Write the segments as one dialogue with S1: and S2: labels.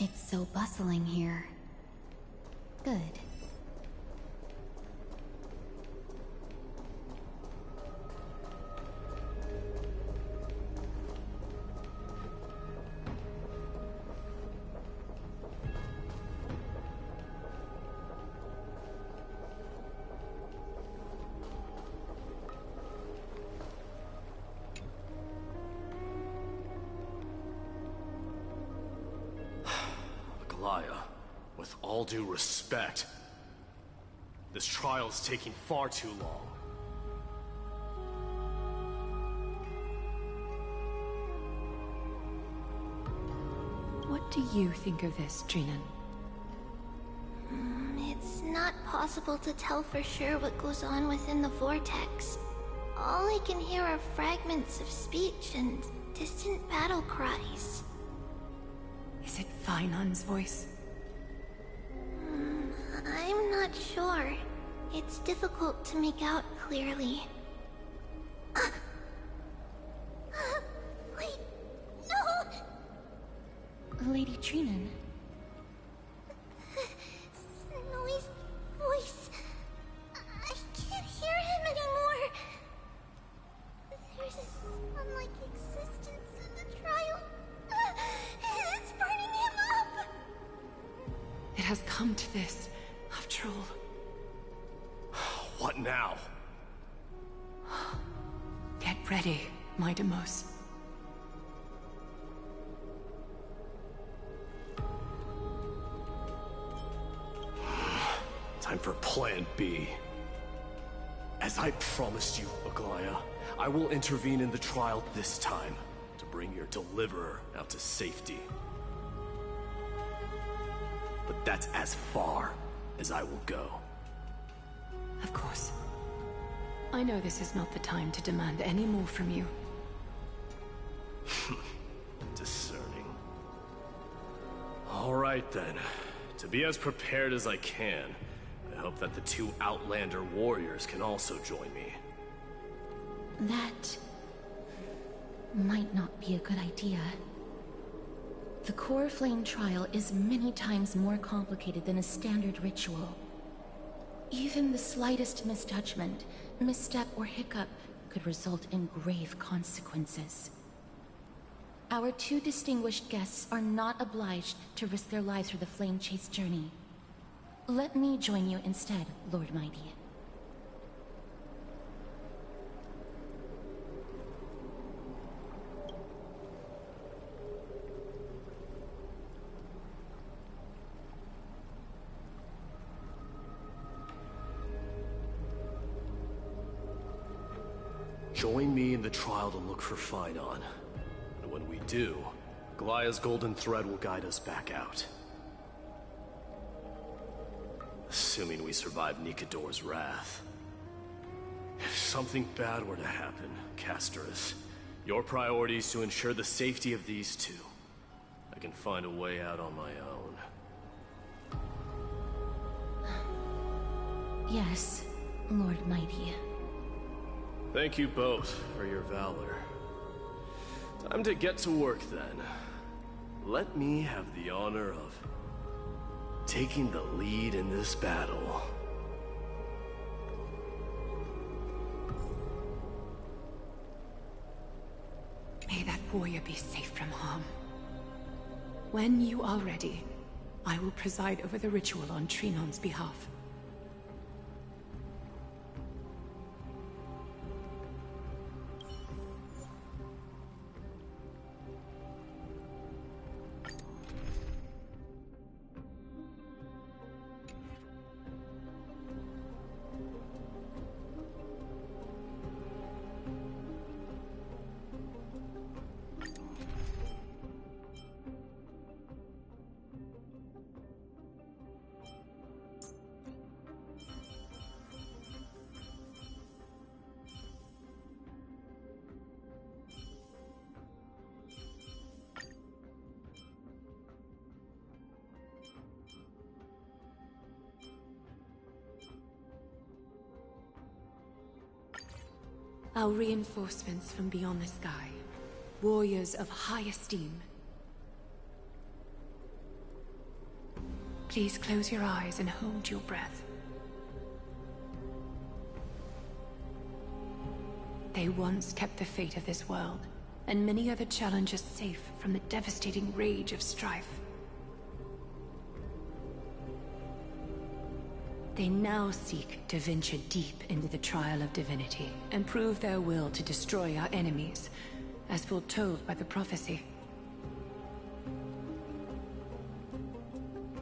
S1: It's so bustling here. Good.
S2: With all due respect, this trial's taking far too long.
S3: What do you think of this, Trinan?
S4: It's not possible to tell for sure what goes on within the vortex. All I can hear are fragments of speech and distant battle cries.
S3: Is it Fainan's voice?
S4: I'm not sure. It's difficult to make out clearly. Wait, no!
S1: Lady Trinan.
S4: Snowy's voice. I can't hear him anymore. There's a sun-like existence in the trial. It's burning him up!
S3: It has come to this, after all.
S2: What now?
S3: Get ready, my Demos.
S2: Time for Plan B. As I promised you, Aglaya, I will intervene in the trial this time to bring your deliverer out to safety. But that's as far as I will go.
S3: Of course. I know this is not the time to demand any more from you.
S2: Discerning. All right then. To be as prepared as I can, I hope that the two Outlander warriors can also join me.
S1: That might not be a good idea. The Core Flame trial is many times more complicated than a standard ritual. Even the slightest misjudgment, misstep, or hiccup could result in grave consequences. Our two distinguished guests are not obliged to risk their lives for the Flame Chase journey. Let me join you instead, Lord Mighty.
S2: Join me in the trial to look for Finon. And when we do, Aglaya's golden thread will guide us back out. Assuming we survive Nikador's wrath. If something bad were to happen, Casterus, your priority is to ensure the safety of these two. I can find a way out on my own.
S1: Yes, Lord Mighty.
S2: Thank you both for your valor. Time to get to work then. Let me have the honor of taking the lead in this battle.
S3: May that warrior be safe from harm. When you are ready, I will preside over the ritual on Trinon's behalf. Our reinforcements from beyond the sky. Warriors of high esteem. Please close your eyes and hold your breath. They once kept the fate of this world, and many other challengers safe from the devastating rage of strife. They now seek to venture deep into the trial of divinity, and prove their will to destroy our enemies, as foretold by the prophecy.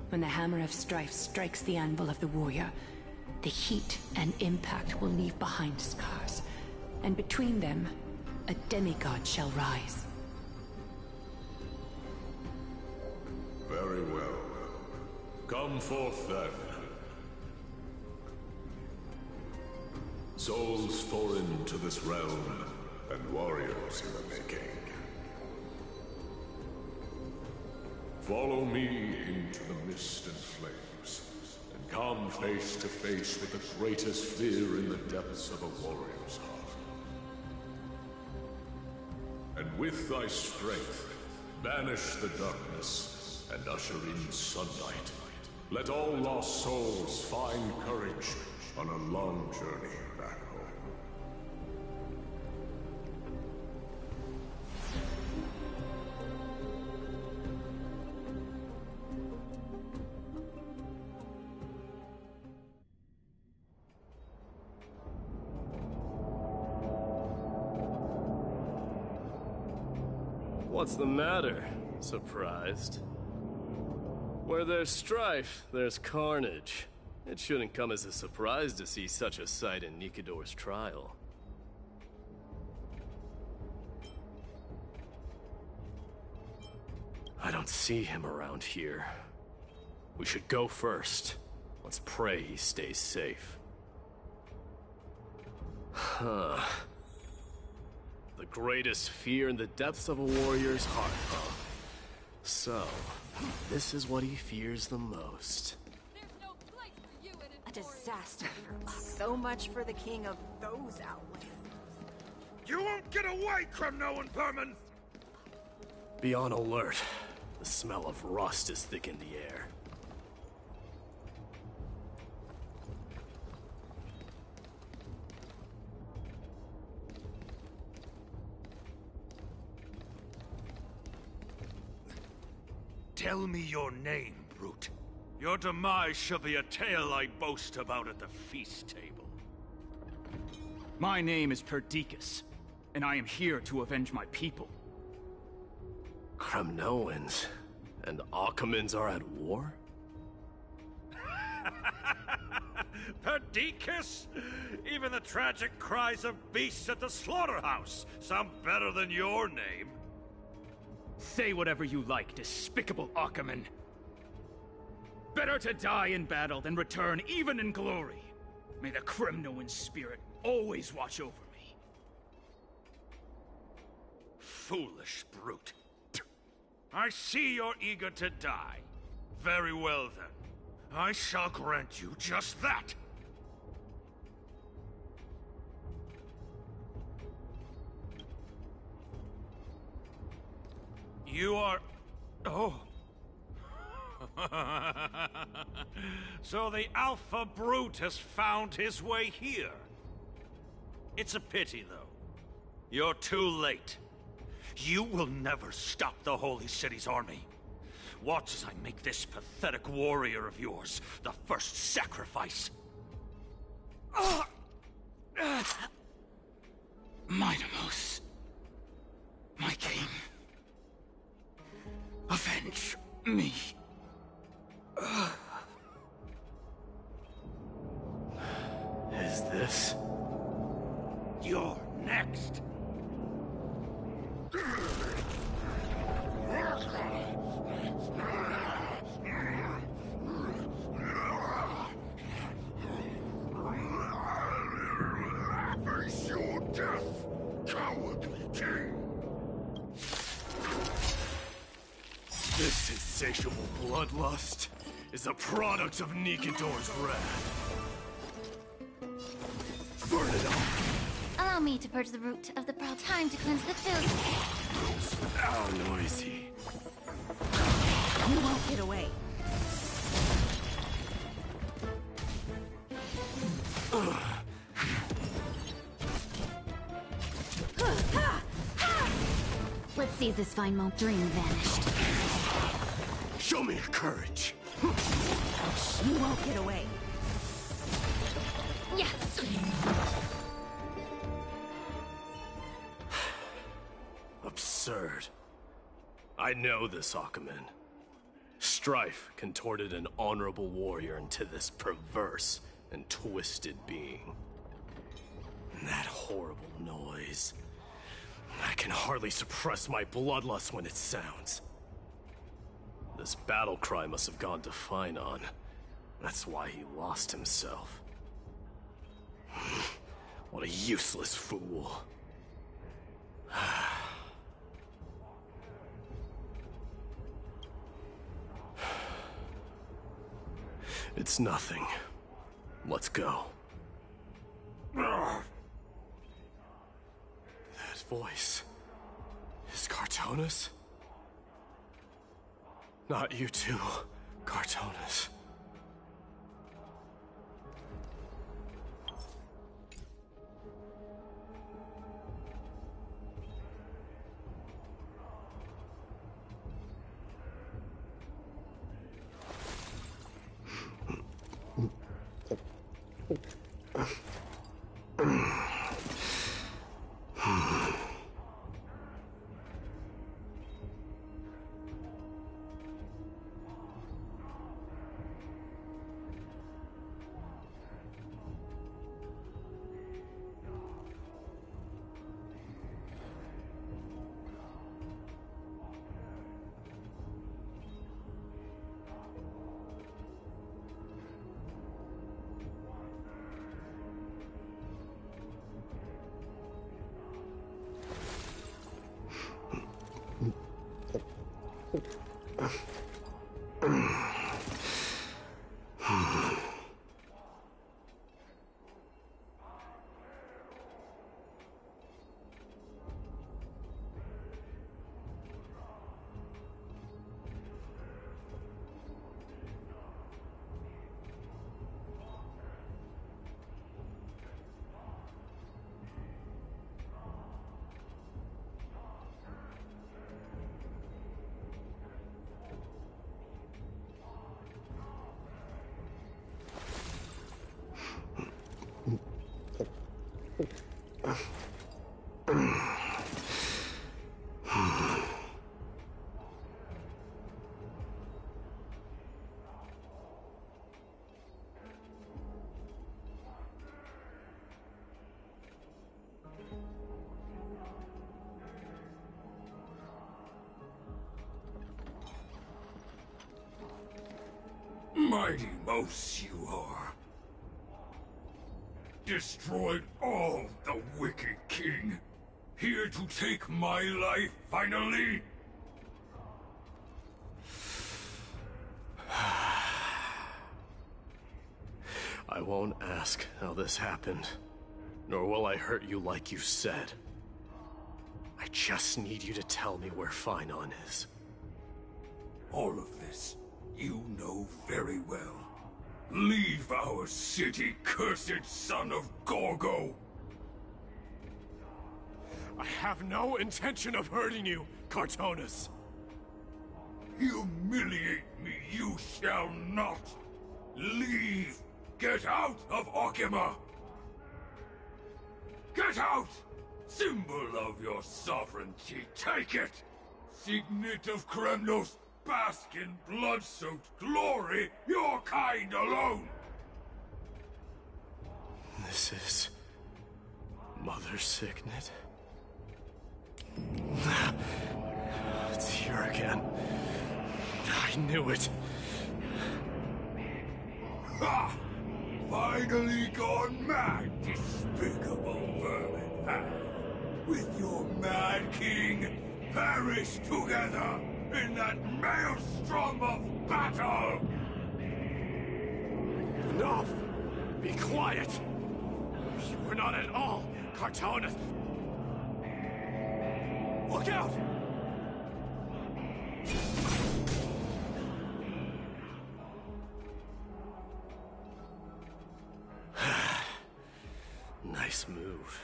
S3: When the hammer of strife strikes the anvil of the warrior, the heat and impact will leave behind scars, and between them, a demigod shall rise.
S5: Very well. Come forth then. Souls foreign to this realm, and warriors in the making. Follow me into the mist and flames, and come face to face with the greatest fear in the depths of a warrior's heart. And with thy strength, banish the darkness and usher in sunlight. Let all lost souls find courage on a long journey back home.
S2: What's the matter? Surprised? Where there's strife, there's carnage. It shouldn't come as a surprise to see such a sight in Nikidor's trial. I don't see him around here. We should go first. Let's pray he stays safe. Huh. The greatest fear in the depths of a warrior's heart, huh? So, this is what he fears the most.
S6: A disaster for us. So much for the king of those outlands.
S7: You won't get away, Kremno Vermin!
S2: Be on alert. The smell of rust is thick in the air.
S7: Tell me your name, brute. Your demise shall be a tale I boast about at the feast table.
S8: My name is Perdiccas, and I am here to avenge my people.
S2: Kremnoans and Akamans are at war?
S7: Perdiccas? Even the tragic cries of beasts at the slaughterhouse sound better than your name.
S8: Say whatever you like, despicable Achaman. Better to die in battle than return even in glory. May the Kremnoan spirit always watch over me.
S7: Foolish brute. I see you're eager to die. Very well then. I shall grant you just that. You are... Oh. So the Alpha Brute has found his way here. It's a pity, though. You're too late. You will never stop the Holy City's army. Watch as I make this pathetic warrior of yours the first sacrifice.
S8: Minimos, my king, avenge me.
S2: Is this?
S7: You're next.
S5: Face your death, cowardly king!
S2: This insatiable bloodlust is a product of Nikidor's wrath. Burn it up!
S4: Allow me to purge the root of the proud. Time to cleanse the filth.
S2: How noisy.
S6: You won't get away.
S9: Seize this fine moment. Dream vanished.
S2: Show me your courage.
S6: You won't get away.
S9: Yeah.
S2: Absurd. I know this, Akumen. Strife contorted an honorable warrior into this perverse and twisted being. And that horrible noise. I can hardly suppress my bloodlust when it sounds. This battle cry must have gone to Finon. That's why he lost himself. What a useless fool. It's nothing. Let's go. That voice... is Cartonis? Not you too, Cartonis.
S5: Mighty mouse you are. Destroyed all the wicked king. Here to take my life, finally?
S2: I won't ask how this happened, nor will I hurt you like you said. I just need you to tell me where Finon is.
S5: All of this, you know very well. Leave our city, cursed son of Gorgo!
S2: I have no intention of hurting you, Cartonis.
S5: Humiliate me you shall not! Leave! Get out of Okima! Get out! Symbol of your sovereignty, take it! Signet of Kremnos, bask in blood-soaked glory, your kind alone!
S2: This is... Mother's signet? It's here again. I knew it.
S5: Ha! Finally gone mad, despicable vermin have. With your mad king, perish together in that maelstrom of battle!
S2: Enough! Be quiet! You were not at all Cartonis! Look out! Nice move.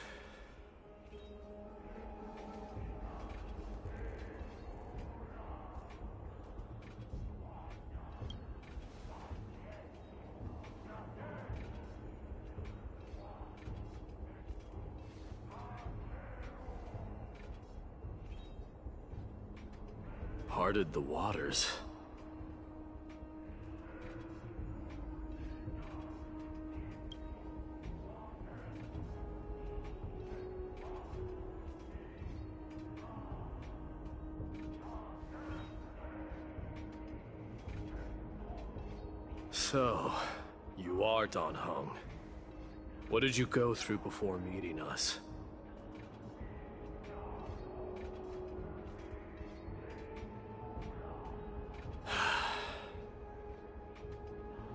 S2: parted the waters. So, you are Dan Heng. What did you go through before meeting us?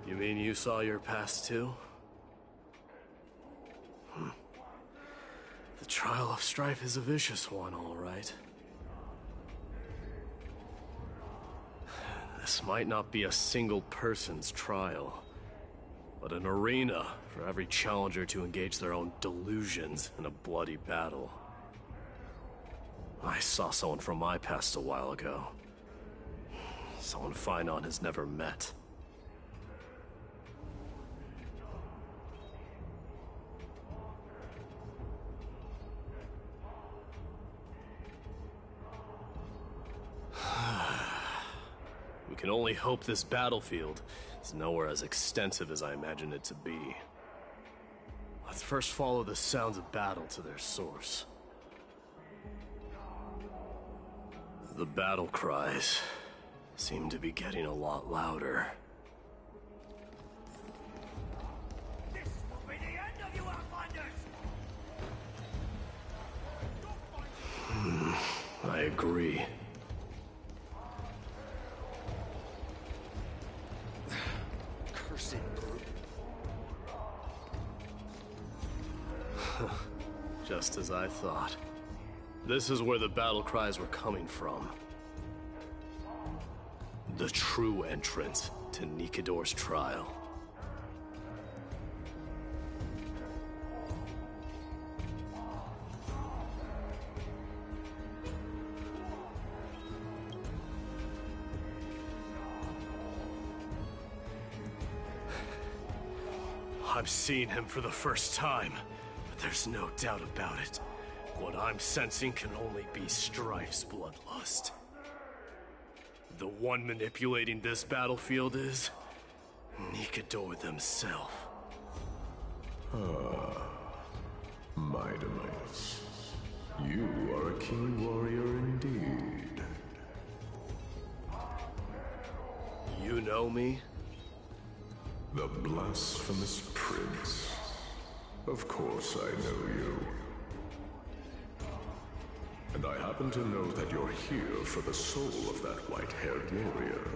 S2: You mean you saw your past too? The trial of strife is a vicious one, all right. This might not be a single person's trial, but an arena for every challenger to engage their own delusions in a bloody battle. I saw someone from my past a while ago. Someone Finon has never met. We can only hope this battlefield is nowhere as extensive as I imagined it to be. Let's first follow the sounds of battle to their source. The battle cries seem to be getting a lot louder.
S7: This will be the end of you, Outlanders!
S2: I agree.
S7: Cursed brute.
S2: Just as I thought. This is where the battle cries were coming from. The true entrance to Nikador's trial. I'm seeing him for the first time, but there's no doubt about it. What I'm sensing can only be Strife's bloodlust. The one manipulating this battlefield is Nikador themselves.
S5: Mightimus, you are a keen warrior indeed.
S2: You know me?
S5: The blasphemous prince. Of course I know you. And I happen to know that you're here for the soul of that white-haired warrior.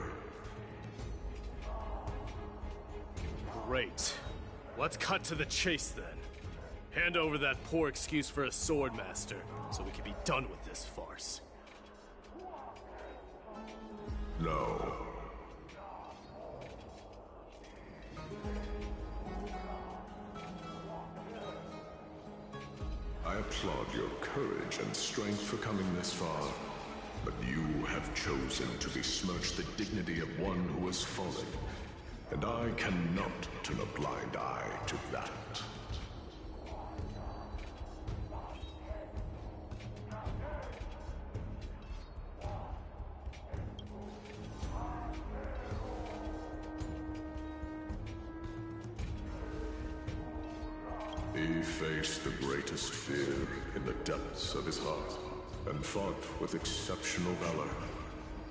S2: Great. Let's cut to the chase then. Hand over that poor excuse for a swordmaster, so we can be done with this farce.
S5: No. I applaud your courage and strength for coming this far, but you have chosen to besmirch the dignity of one who has fallen, and I cannot turn a blind eye to that. He faced the greatest fear in the depths of his heart, and fought with exceptional valor,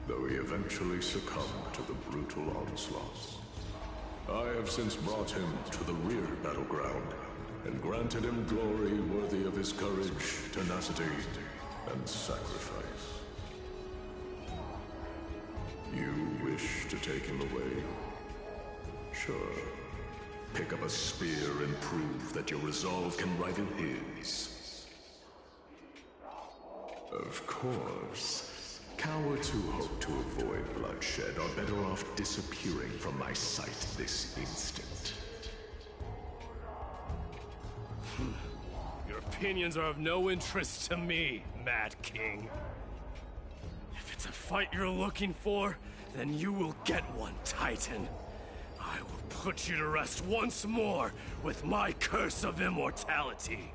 S5: though he eventually succumbed to the brutal onslaughts. I have since brought him to the rear battleground, and granted him glory worthy of his courage, tenacity, and sacrifice. You wish to take him away? Sure. Pick up a spear and prove that your resolve can rival his. Of course, cowards who hope to avoid bloodshed are better off disappearing from my sight this instant.
S2: Your opinions are of no interest to me, Mad King. If it's a fight you're looking for, then you will get one, Titan. I will put you to rest once more with my curse of immortality.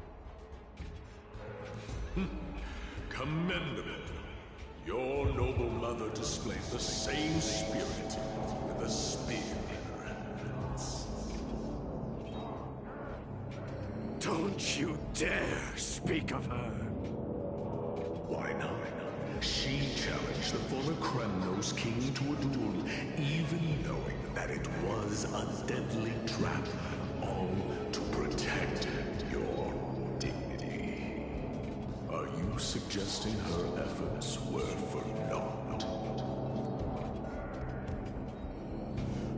S5: Commendable. Your noble mother displayed the same spirit with a spear in her hands.
S2: Don't you dare speak of her!
S5: Why not? She challenged the former Kremnos king to a duel, even knowing that it was a deadly trap, all to protect your dignity. Are you suggesting her efforts were for naught?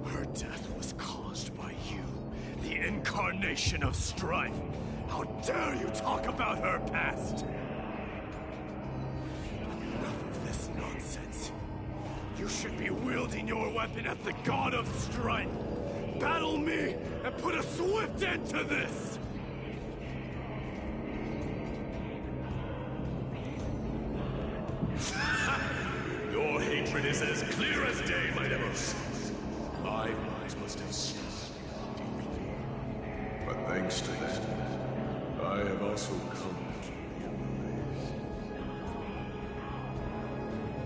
S2: Her death was caused by you, the incarnation of strife. How dare you talk about her past? Enough of this nonsense. You should be wielding your weapon at the god of strife. Battle me and put a swift end to this!
S5: Your hatred is as clear as day, my Demos. My words must have struck you deeply. But thanks to them, I have also come to realize.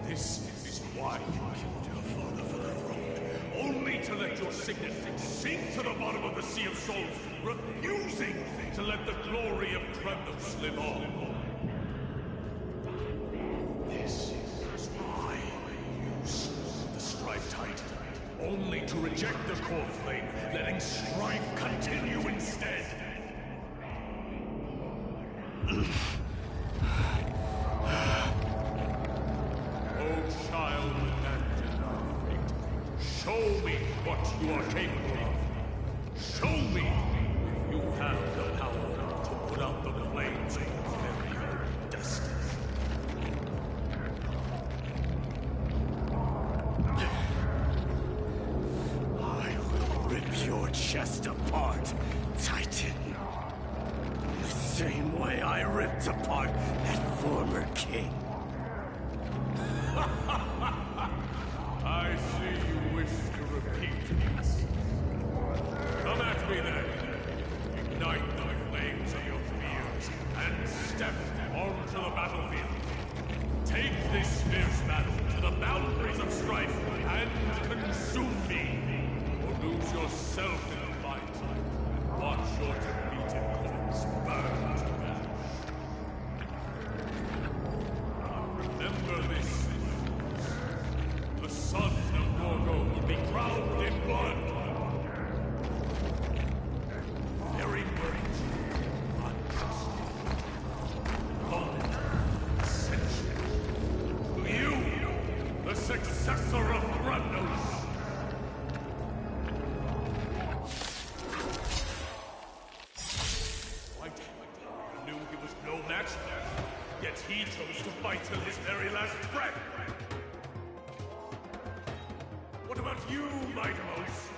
S5: This is why you killed your father for the throne. Only to let your signet sink to the bottom of the Sea of Souls, refusing to let the glory of Kremnos live on. This is why you slew the Strife Titan, only to reject the core flame, letting strife continue instead. Oh, child abandoned our fate, show me what you are capable of. Show me if you have the power to put out the flames of your very own destiny.
S2: I will rip your chest apart, Titan. The same way I ripped apart that former king.
S5: I see you wish to repeat this. Come at me then. Ignite the flames of your fears and step onto the battlefield. Take this fierce battle to the boundaries of strife and consume me. Or lose yourself in the fight and watch your defeated corpse burn to ash. Remember this. The son of Gorgo will be drowned in blood. Very great. Unjust. Moment. Essential. To you, the successor of Kremnos. White knew he was no match, yet he chose to fight till his very last breath. What about you, Mightimos?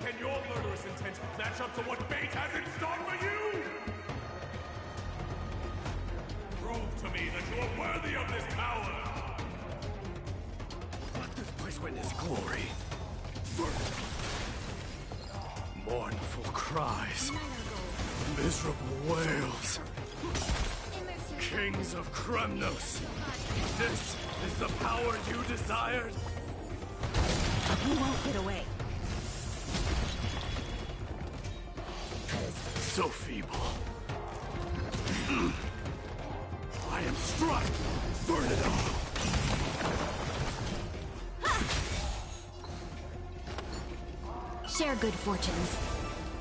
S5: Can your murderous intent match up to what fate has in store for you? Prove to me that you are worthy of this power!
S2: Let this place witness glory. Mournful cries. Miserable wails. Kings of Kremnos. This is the power you desired?
S6: You won't get away.
S2: So feeble. I am strife. Burn it all.
S9: Share good fortunes.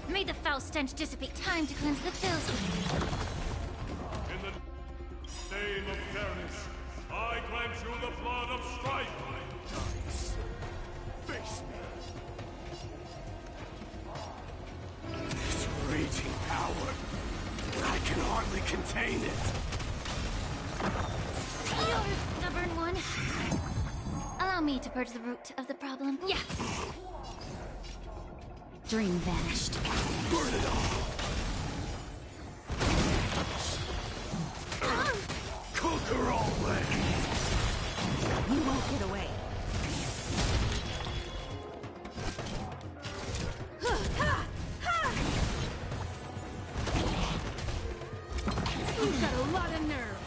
S9: May the foul stench dissipate. Time to cleanse the filth.
S5: In the name of fairness, I grant you the blood of strife.
S2: Face me. This raging power. I can hardly contain it.
S9: You stubborn one. Allow me to purge the root of the problem. Yeah. Dream vanished.
S2: Burn it all. Conquer all lands.
S6: You won't get away. You've got a lot of nerve.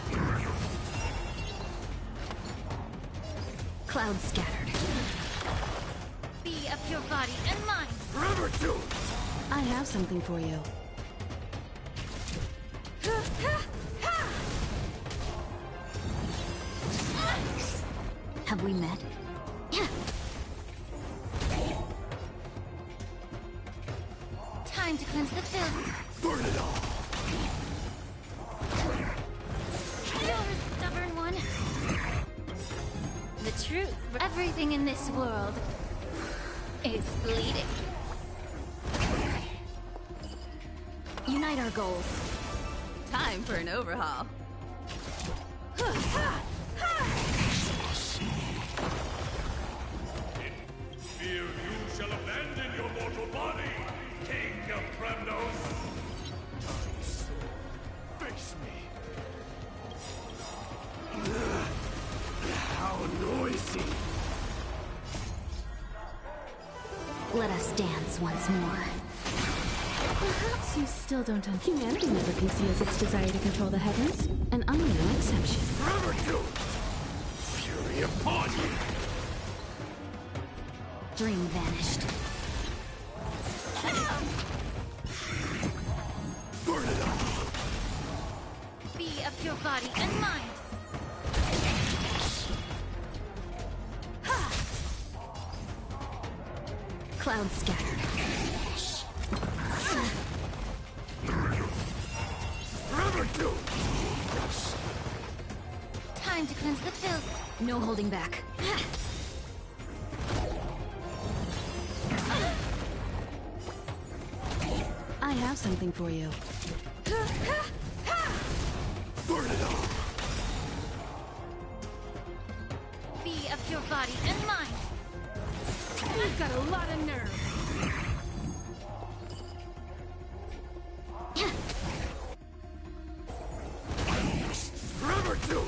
S9: Clouds scattered. Be of your body and mind.
S7: Forever do!
S10: I have something for you.
S9: Have we met? Time to cleanse the filth.
S5: Burn it all!
S9: You're a stubborn one. The truth. Everything in this world is bleeding. Unite our goals.
S6: Time for an overhaul.
S5: Fear you shall abandon your mortal body, King of Kremnos!
S2: Face me. How noisy.
S9: Let us dance once more.
S10: Perhaps you still don't understand. Humanity never conceals its desire to control the heavens, and I'm no exception.
S2: Forever do! Fury upon you!
S9: Dream vanished.
S2: Burn it all!
S9: Be of your body and mind. Clouds scattered.
S2: Forever do!
S9: Time to cleanse the filth. No holding back.
S10: I have something for you.
S2: Burn it all!
S9: Be of your body and mind.
S10: You've got a lot of nerve.
S2: Forever do!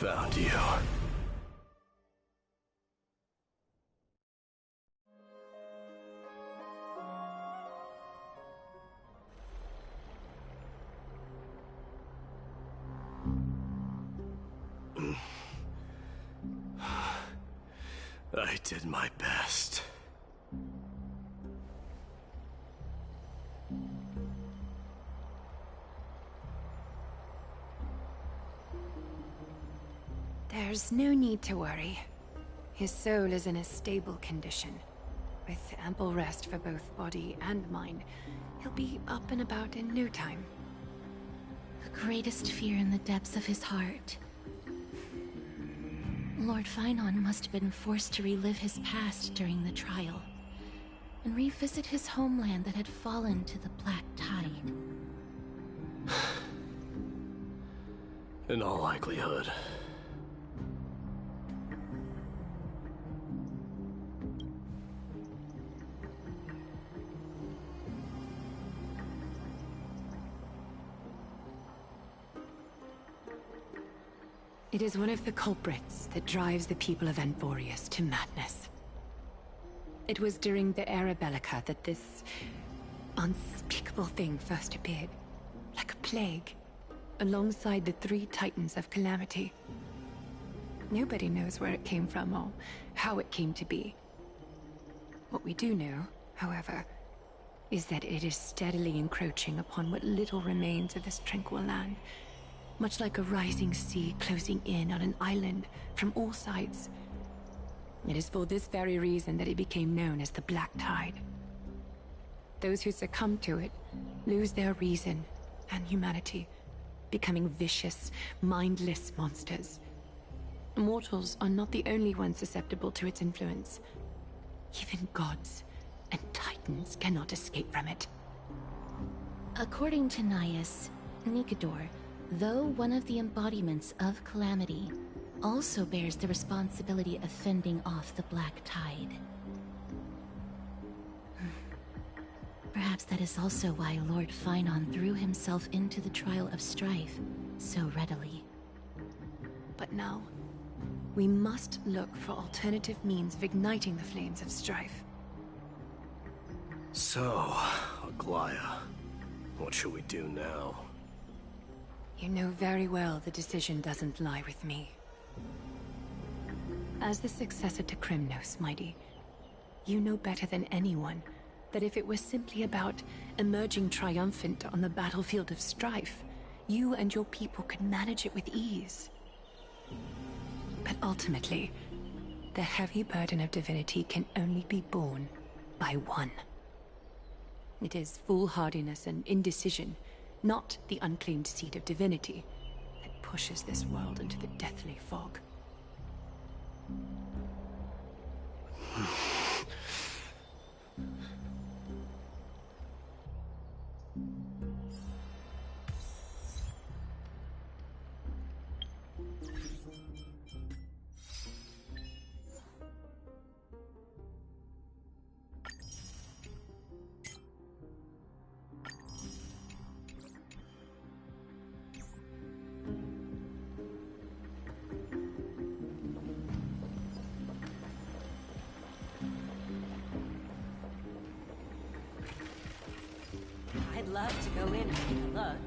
S2: Found you. I did my best.
S3: There's no need to worry. His soul is in a stable condition. With ample rest for both body and mind, he'll be up and about in no time.
S1: The greatest fear in the depths of his heart. Lord Finon must have been forced to relive his past during the trial, and revisit his homeland that had fallen to the Black Tide.
S2: In all likelihood.
S3: It is one of the culprits that drives the people of Anvorius to madness. It was during the Era Bellica that this unspeakable thing first appeared, like a plague, alongside the three titans of calamity. Nobody knows where it came from or how it came to be. What we do know, however, is that it is steadily encroaching upon what little remains of this tranquil land, much like a rising sea closing in on an island from all sides. It is for this very reason that it became known as the Black Tide. Those who succumb to it lose their reason and humanity, becoming vicious, mindless monsters. Mortals are not the only ones susceptible to its influence. Even gods and titans cannot escape from it.
S1: According to Naius, Nikador, though one of the embodiments of Calamity, also bears the responsibility of fending off the Black Tide. Perhaps that is also why Lord Finon threw himself into the trial of strife so readily.
S3: But now, we must look for alternative means of igniting the flames of strife.
S2: So, Aglaya, what should we do now?
S3: You know very well the decision doesn't lie with me. As the successor to Krymnos, Mighty, you know better than anyone that if it was simply about emerging triumphant on the battlefield of strife, you and your people could manage it with ease. But ultimately, the heavy burden of divinity can only be borne by one. It is foolhardiness and indecision, not the unclaimed seed of divinity, that pushes this world into the deathly fog.
S6: I'd love to go in and take a look.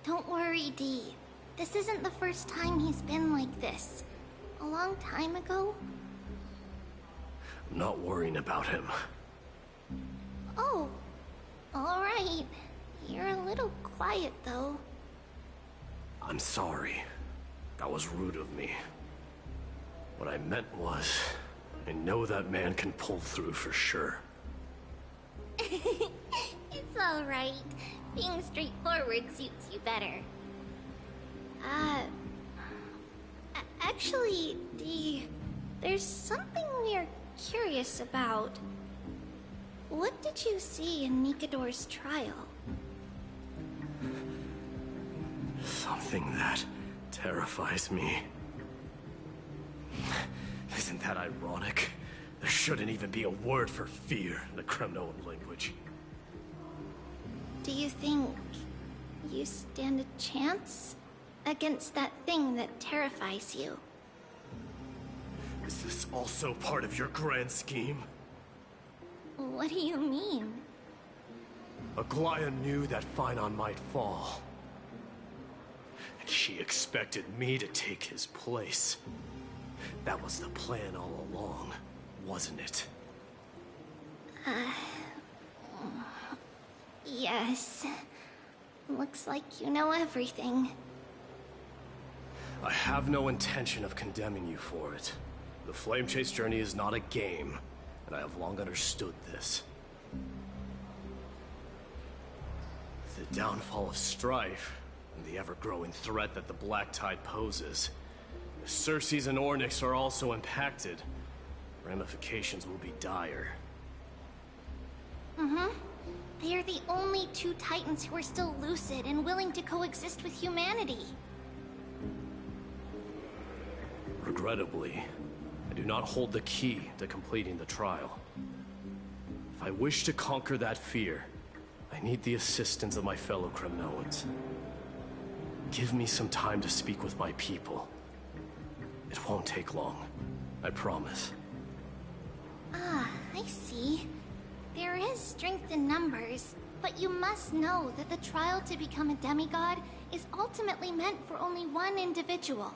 S4: Don't worry, Dee. This isn't the first time he's been like this. A long time ago?
S2: I'm not worrying about him.
S4: Oh, alright. You're a little quiet, though.
S2: I'm sorry. That was rude of me. What I meant was, I know that man can pull through for sure.
S4: It's alright. Being straightforward suits you better. Actually, Dee, there's something we're curious about. What did you see in Nikador's trial?
S2: Something that terrifies me. Isn't that ironic? There shouldn't even be a word for fear in the Kremnoan language.
S4: Do you think you stand a chance against that thing that terrifies you?
S2: Is this also part of your grand scheme?
S4: What do you mean?
S2: Aglaya knew that Finon might fall. And she expected me to take his place. That was the plan all along, wasn't it?
S4: Yes. Looks like you know everything.
S2: I have no intention of condemning you for it. The Flame Chase journey is not a game, and I have long understood this. The downfall of strife, and the ever-growing threat that the Black Tide poses. If Circes and Ornyx are also impacted, ramifications will be dire.
S4: They are the only two Titans who are still lucid and willing to coexist with humanity.
S2: Regrettably, I do not hold the key to completing the trial. If I wish to conquer that fear, I need the assistance of my fellow Kremnoans. Give me some time to speak with my people. It won't take long, I promise.
S4: Ah, I see. There is strength in numbers, but you must know that the trial to become a demigod is ultimately meant for only one individual.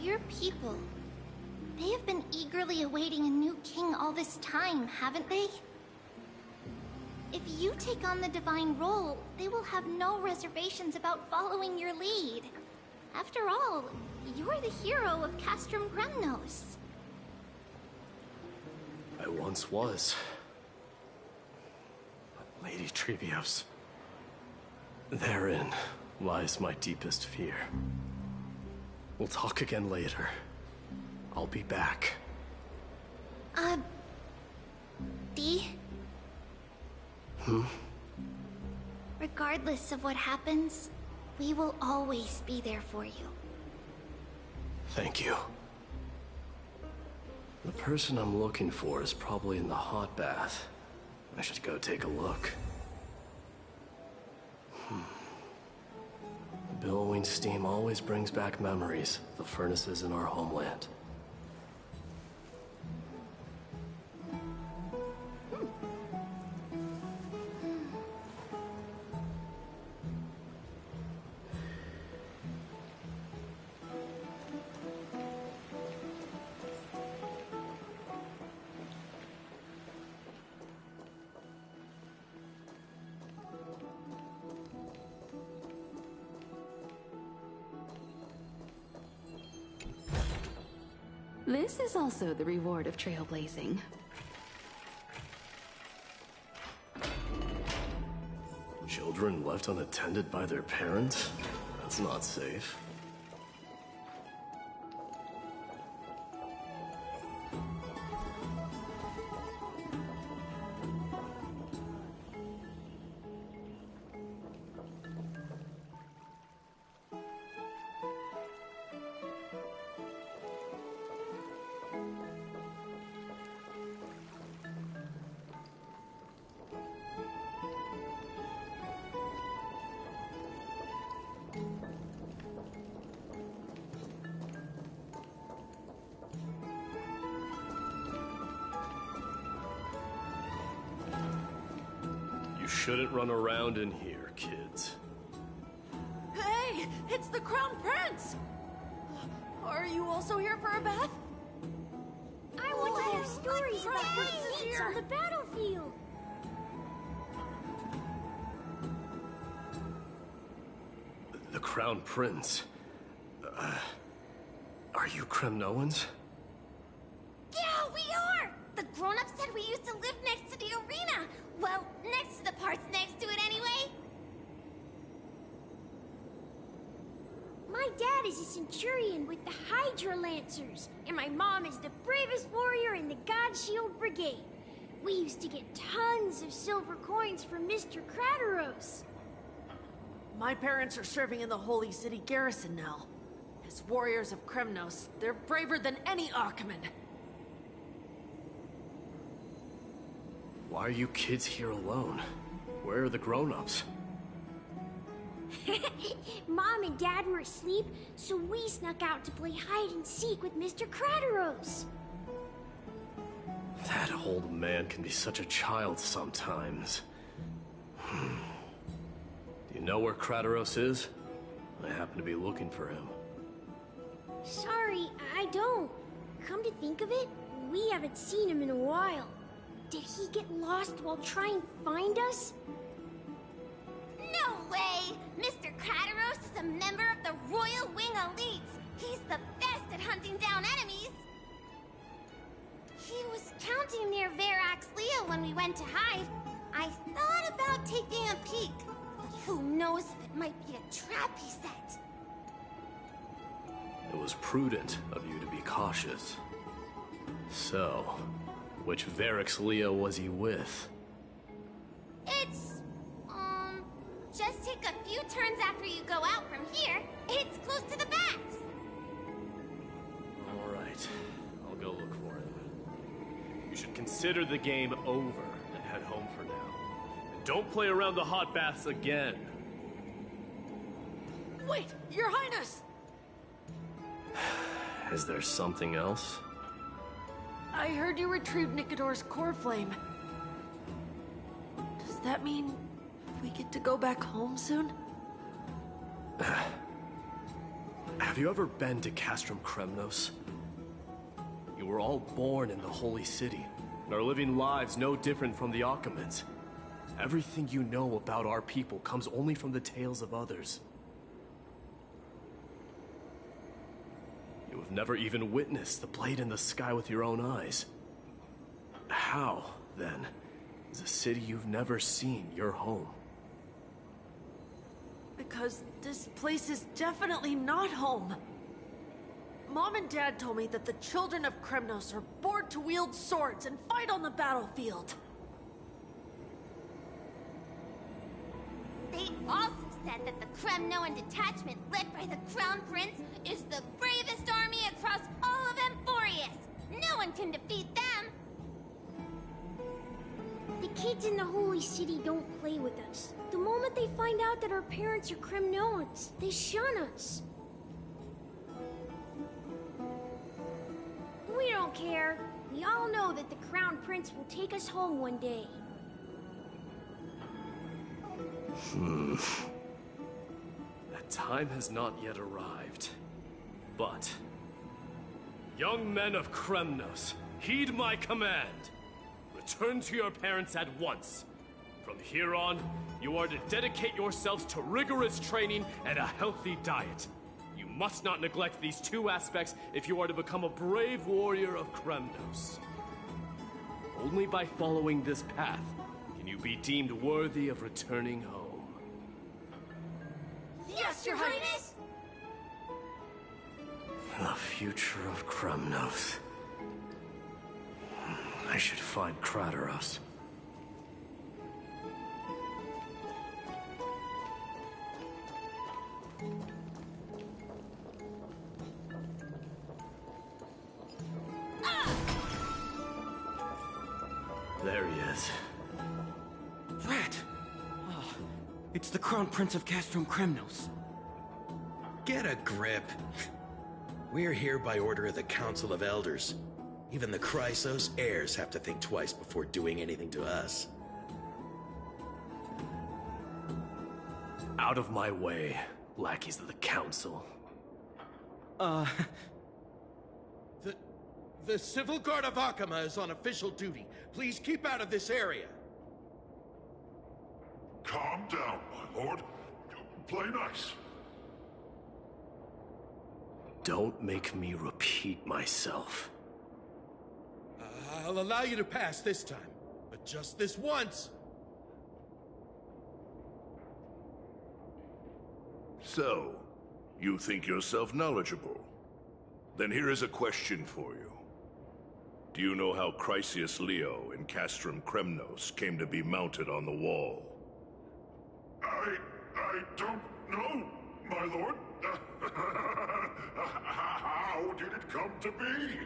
S4: Your people, they have been eagerly awaiting a new king all this time, haven't they? If you take on the divine role, they will have no reservations about following your lead. After all, you're the hero of Castrum Gremnos.
S2: I once was. But Lady Trebios, therein lies my deepest fear. We'll talk again later. I'll be back.
S4: Dee? Regardless of what happens, we will always be there for you.
S2: Thank you. The person I'm looking for is probably in the hot bath. I should go take a look. The billowing steam always brings back memories of the furnaces in our homeland.
S10: This is also the reward of trailblazing.
S2: Children left unattended by their parents? That's not safe. You shouldn't run around in here, kids.
S6: Hey, it's the Crown Prince! Are you also here for a bath?
S11: I want to hear stories about
S6: Prince is
S11: great feats
S6: here.
S11: on the battlefield.
S2: The Crown Prince. Are you Kremnoans?
S11: Yeah, we are! The grown-ups said we used to live next to the arena. Well, next to the parts next to it anyway. My dad is a centurion with the Hydra Lancers, and my mom is the bravest warrior in the God Shield Brigade. We used to get tons of silver coins from Mr. Crateros.
S6: My parents are serving in the Holy City garrison now. As warriors of Kremnos, they're braver than any Archiman.
S2: Why are you kids here alone? Where are the grown-ups?
S11: Mom and Dad were asleep, so we snuck out to play hide and seek with Mr. Crateros.
S2: That old man can be such a child sometimes. Do you know where Kratos is? I happen to be looking for him.
S11: Sorry, I don't. Come to think of it, we haven't seen him in a while. Did he get lost while trying to find us?
S4: No way! Mr. Kratos is a member of the Royal Wing Elites. He's the best at hunting down enemies. He was counting near Verax Leo when we went to hide. I thought about taking a peek, but who knows if it might be a trap he set.
S2: It was prudent of you to be cautious. So, which Verax Leo was he with?
S4: It's, just take a few turns after you go out from here. It's close to the backs.
S2: Alright, I'll go look for him. You should consider the game over and head home for now. And don't play around the hot baths again.
S6: Wait, Your Highness!
S2: Is there something else?
S6: I heard you retrieved Nikador's core flame. Does that mean we get to go back home soon?
S2: Have you ever been to Castrum Kremnos? You were all born in the Holy City, and are living lives no different from the Achaemens. Everything you know about our people comes only from the tales of others. You have never even witnessed the blade in the sky with your own eyes. How, then, is a city you've never seen your home?
S6: Because this place is definitely not home. Mom and Dad told me that the children of Kremnos are born to wield swords and fight on the battlefield.
S4: They also said that the Kremnoan detachment led by the Crown Prince is the bravest army across all of Emphorius. No one can defeat them.
S11: The kids in the Holy City don't play with us. The moment they find out that our parents are Kremnoans, they shun us. We don't care. We all know that the Crown Prince will take us home one day.
S2: That time has not yet arrived. But, young men of Kremnos, heed my command. Return to your parents at once. From here on, you are to dedicate yourselves to rigorous training and a healthy diet. You must not neglect these two aspects if you are to become a brave warrior of Kremnos. Only by following this path can you be deemed worthy of returning home.
S6: Yes, Your Highness!
S2: The future of Kremnos. I should find Kratos. There he is.
S12: Rat! Oh, it's the Crown Prince of Castrum Kremnos.
S13: Get a grip. We're here by order of the Council of Elders. Even the Chrysos heirs have to think twice before doing anything to us.
S2: Out of my way, lackeys of the Council.
S13: The Civil Guard of Achaema is on official duty. Please keep out of this area.
S5: Calm down, my lord. Play nice.
S2: Don't make me repeat myself.
S13: I'll allow you to pass this time, but just this once.
S5: So, you think yourself knowledgeable? Then here is a question for you. Do you know how Chrysius Leo in Castrum Kremnos came to be mounted on the wall? I don't know, my lord. How did it come to be?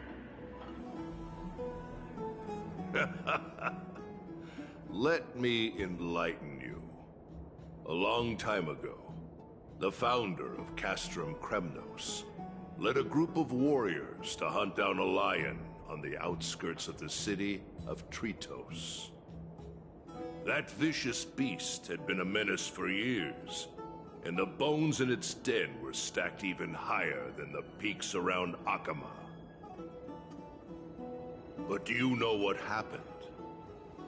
S5: Let me enlighten you. A long time ago, the founder of Castrum Kremnos led a group of warriors to hunt down a lion on the outskirts of the city of Tritos. That vicious beast had been a menace for years, and the bones in its den were stacked even higher than the peaks around Akama. But do you know what happened?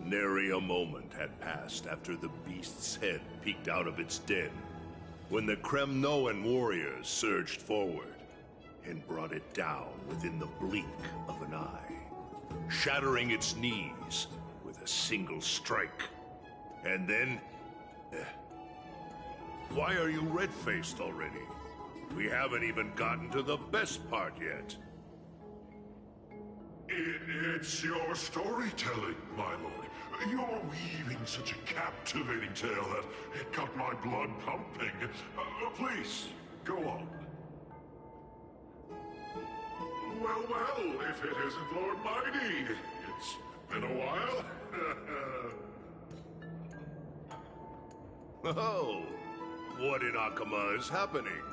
S5: Nary a moment had passed after the beast's head peeked out of its den, when the Kremnoan warriors surged forward and brought it down within the blink of an eye, shattering its knees with a single strike. And then... Why are you red-faced already? We haven't even gotten to the best part yet.
S14: It's your storytelling, my lord. You're weaving such a captivating tale that it got my blood pumping. Please, go on. Well, if it isn't Lord Mighty. It's been a while.
S5: Oh, what in Akama is happening?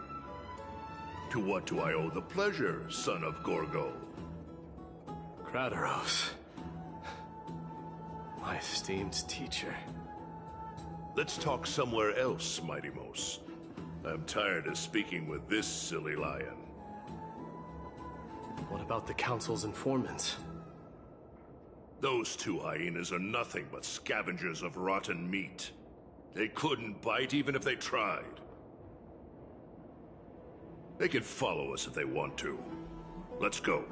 S5: To what do I owe the pleasure, son of Gorgo?
S2: Kratos. My esteemed teacher.
S5: Let's talk somewhere else, Mighty Mos. I'm tired of speaking with this silly lion.
S2: What about the Council's informants?
S5: Those two hyenas are nothing but scavengers of rotten meat. They couldn't bite even if they tried. They can follow us if they want to. Let's go.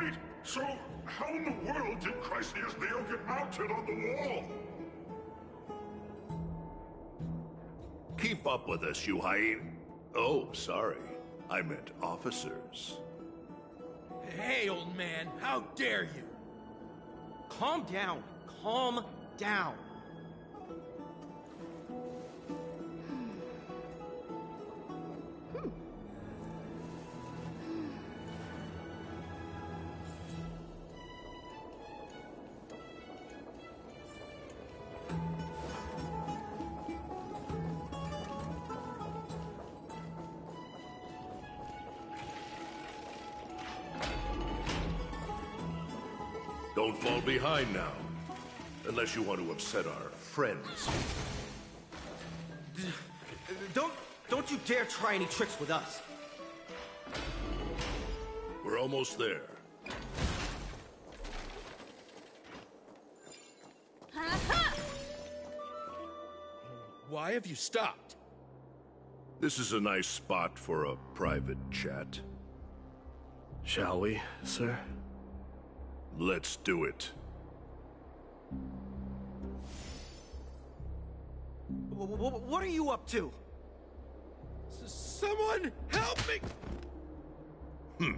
S14: Wait, so how in the world did Chrysia's Leo get mounted on the wall?
S5: Keep up with us, you hyena. Oh, sorry. I meant officers.
S12: Hey, old man, how dare you? Calm down. Calm down.
S5: Don't fall behind now. Unless you want to upset our friends.
S12: Don't you dare try any tricks with us.
S5: We're almost there.
S13: Why have you stopped?
S5: This is a nice spot for a private chat.
S2: Shall we, sir?
S5: Let's do it.
S12: What are you up to?
S13: Someone help me!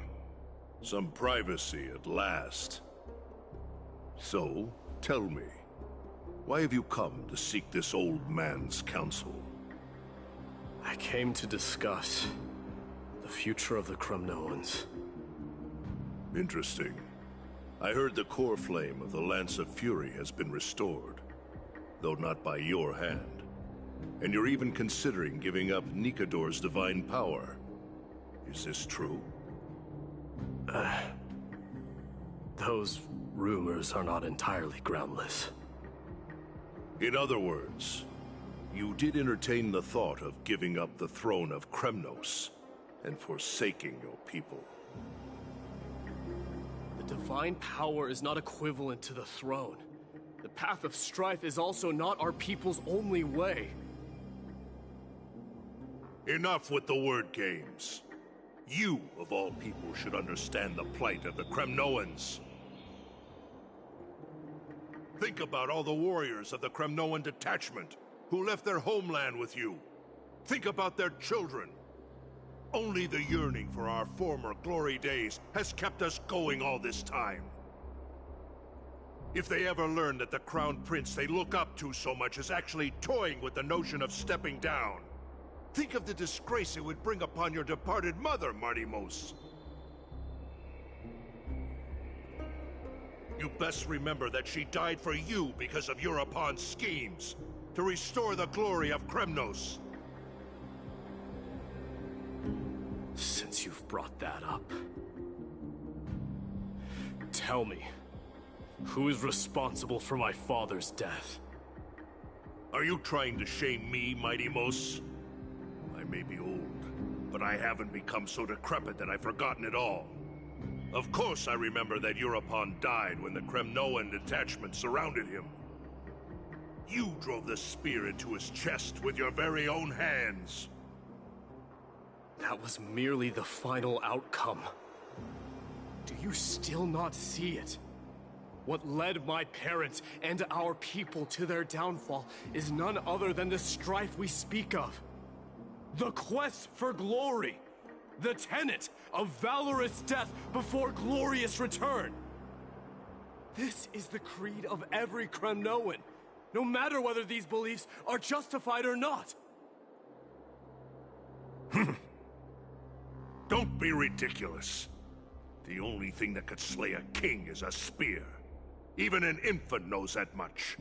S5: Some privacy at last. So, tell me, why have you come to seek this old man's counsel?
S2: I came to discuss the future of the Kremnoans.
S5: Interesting. I heard the core flame of the Lance of Fury has been restored, though not by your hand. And you're even considering giving up Nikador's divine power. Is this true?
S2: Those rumors are not entirely groundless.
S5: In other words, you did entertain the thought of giving up the throne of Kremnos and forsaking your people.
S2: The divine power is not equivalent to the throne. The path of strife is also not our people's only way.
S5: Enough with the word games. You, of all people, should understand the plight of the Kremnoans. Think about all the warriors of the Kremnoan detachment who left their homeland with you. Think about their children. Only the yearning for our former glory days has kept us going all this time. If they ever learn that the Crown Prince they look up to so much is actually toying with the notion of stepping down, think of the disgrace it would bring upon your departed mother, Marty Mos. You best remember that she died for you because of Europon's schemes, to restore the glory of Kremnos.
S2: since you've brought that up. Tell me, who is responsible for my father's death?
S5: Are you trying to shame me, Mighty Mos? I may be old, but I haven't become so decrepit that I've forgotten it all. Of course I remember that Europon died when the Kremnoan detachment surrounded him. You drove the spear into his chest with your very own hands.
S2: That was merely the final outcome. Do you still not see it? What led my parents and our people to their downfall is none other than the strife we speak of. The quest for glory. The tenet of valorous death before glorious return. This is the creed of every Kremnoan, no matter whether these beliefs are justified or not.
S5: Don't be ridiculous. The only thing that could slay a king is a spear. Even an infant knows that much.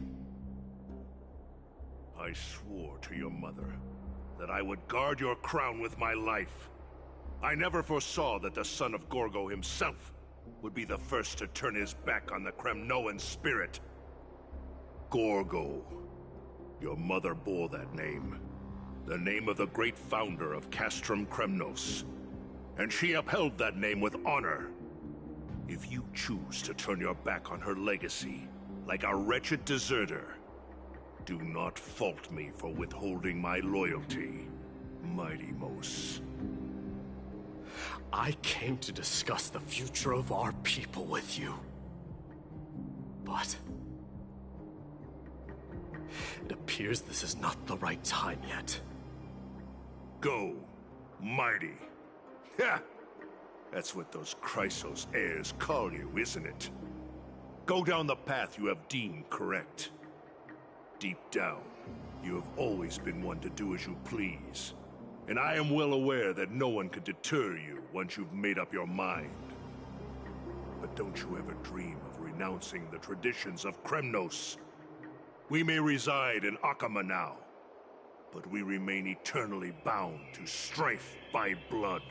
S5: I swore to your mother that I would guard your crown with my life. I never foresaw that the son of Gorgo himself would be the first to turn his back on the Kremnoan spirit. Gorgo. Your mother bore that name. The name of the great founder of Castrum Kremnos. And she upheld that name with honor. If you choose to turn your back on her legacy, like a wretched deserter, do not fault me for withholding my loyalty, Mighty Mos.
S2: I came to discuss the future of our people with you. But it appears this is not the right time yet.
S5: Go, Mighty. Ha! That's what those Chrysos heirs call you, isn't it? Go down the path you have deemed correct. Deep down, you have always been one to do as you please. And I am well aware that no one can deter you once you've made up your mind. But don't you ever dream of renouncing the traditions of Kremnos. We may reside in Akama now, but we remain eternally bound to strife by blood.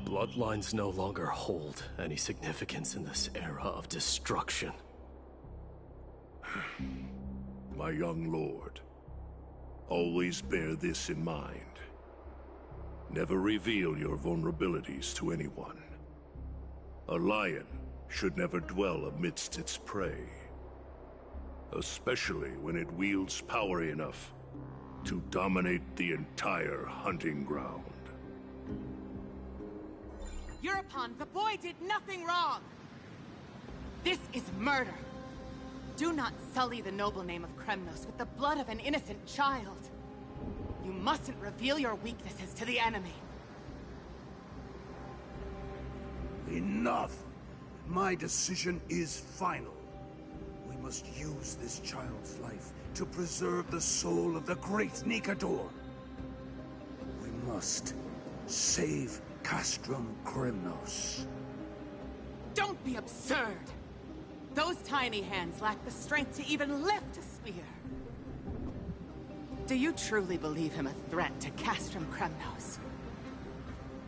S2: Bloodlines no longer hold any significance in this era of destruction.
S5: My young lord, always bear this in mind. Never reveal your vulnerabilities to anyone. A lion should never dwell amidst its prey, especially when it wields power enough to dominate the entire hunting ground.
S15: Europon, the boy did nothing wrong! This is murder! Do not sully the noble name of Kremnos with the blood of an innocent child. You mustn't reveal your weaknesses to the enemy.
S16: Enough! My decision is final. We must use this child's life to preserve the soul of the great Nikador. We must save Castrum Kremnos.
S15: Don't be absurd! Those tiny hands lack the strength to even lift a spear. Do you truly believe him a threat to Castrum Kremnos?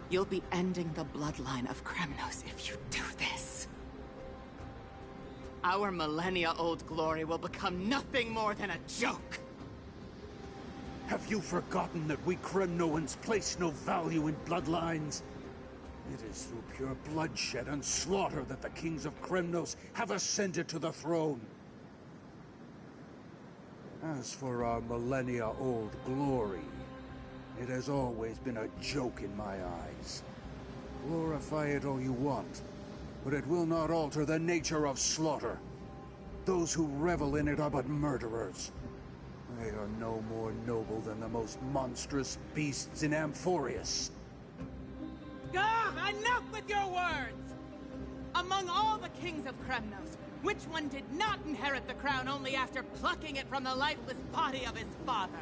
S15: You'll be ending the bloodline of Kremnos if you do this. Our millennia-old glory will become nothing more than a joke.
S16: Have you forgotten that we Kremnoans place no value in bloodlines? It is through pure bloodshed and slaughter that the kings of Kremnos have ascended to the throne. As for our millennia-old glory, it has always been a joke in my eyes. Glorify it all you want, but it will not alter the nature of slaughter. Those who revel in it are but murderers. They are no more noble than the most monstrous beasts in Amphorius.
S15: Ah, enough with your words! Among all the kings of Kremnos, which one did not inherit the crown only after plucking it from the lifeless body of his father?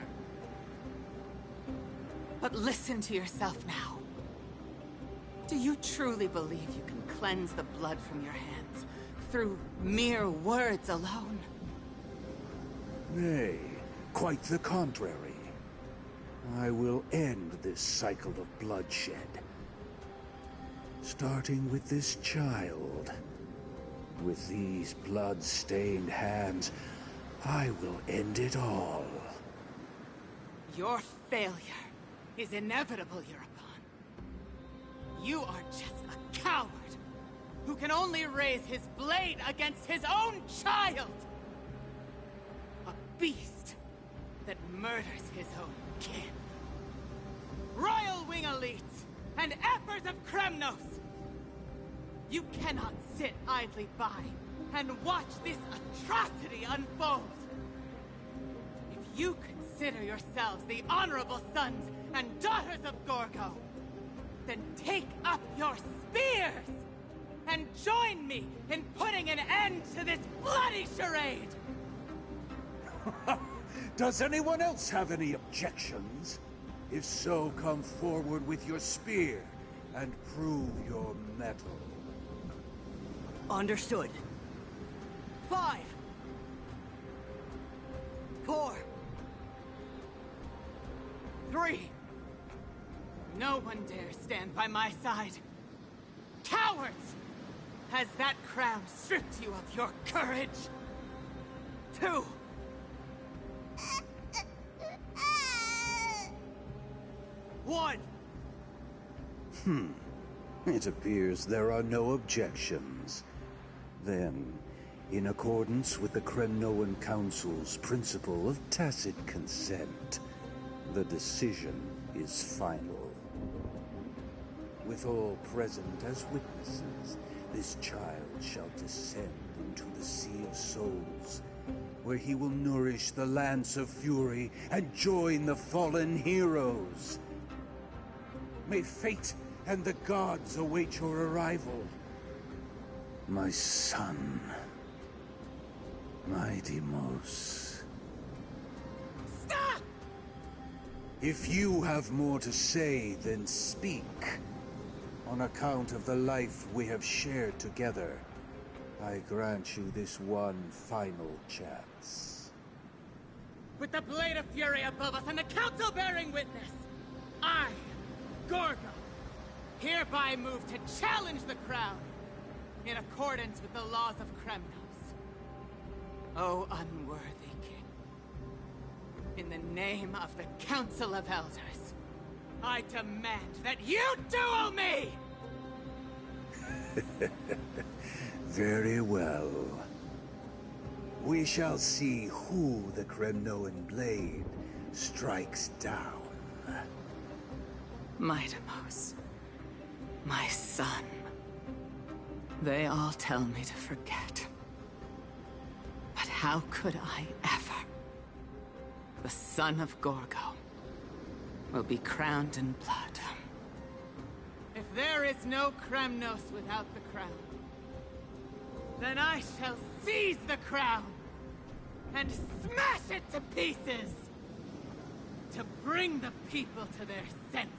S15: But listen to yourself now. Do you truly believe you can cleanse the blood from your hands through mere words alone?
S16: Nay, quite the contrary. I will end this cycle of bloodshed Starting with this child. With these blood-stained hands, I will end it all.
S15: Your failure is inevitable, Eurepon. You are just a coward who can only raise his blade against his own child! A beast that murders his own kin. Royal Wing Elites and Emperors of Kremnos! You cannot sit idly by and watch this atrocity unfold! If you consider yourselves the honorable sons and daughters of Gorgo, then take up your spears and join me in putting an end to this bloody charade!
S16: Does anyone else have any objections? If so, come forward with your spear and prove your mettle.
S15: Understood. 5, 4, 3. No one dare stand by my side. Cowards! Has that crown stripped you of your courage? 2. One.
S16: It appears there are no objections. Then, in accordance with the Kremnoan Council's principle of tacit consent, the decision is final. With all present as witnesses, this child shall descend into the Sea of Souls, where he will nourish the Lance of Fury and join the fallen heroes. May fate and the gods await your arrival. My son. My Deimos.
S15: Stop!
S16: If you have more to say, then speak. On account of the life we have shared together, I grant you this one final chance.
S15: With the Blade of Fury above us and the Council bearing witness, I, Gorgo, hereby move to challenge the crown in accordance with the laws of Kremnos. O unworthy king, in the name of the Council of Elders, I demand that you duel me!
S16: Very well. We shall see who the Kremnoan blade strikes down.
S15: My Deimos, my son. They all tell me to forget. But how could I ever? The son of Gorgo will be crowned in blood. If there is no Kremnos without the crown, then I shall seize the crown and smash it to pieces to bring the people to their senses.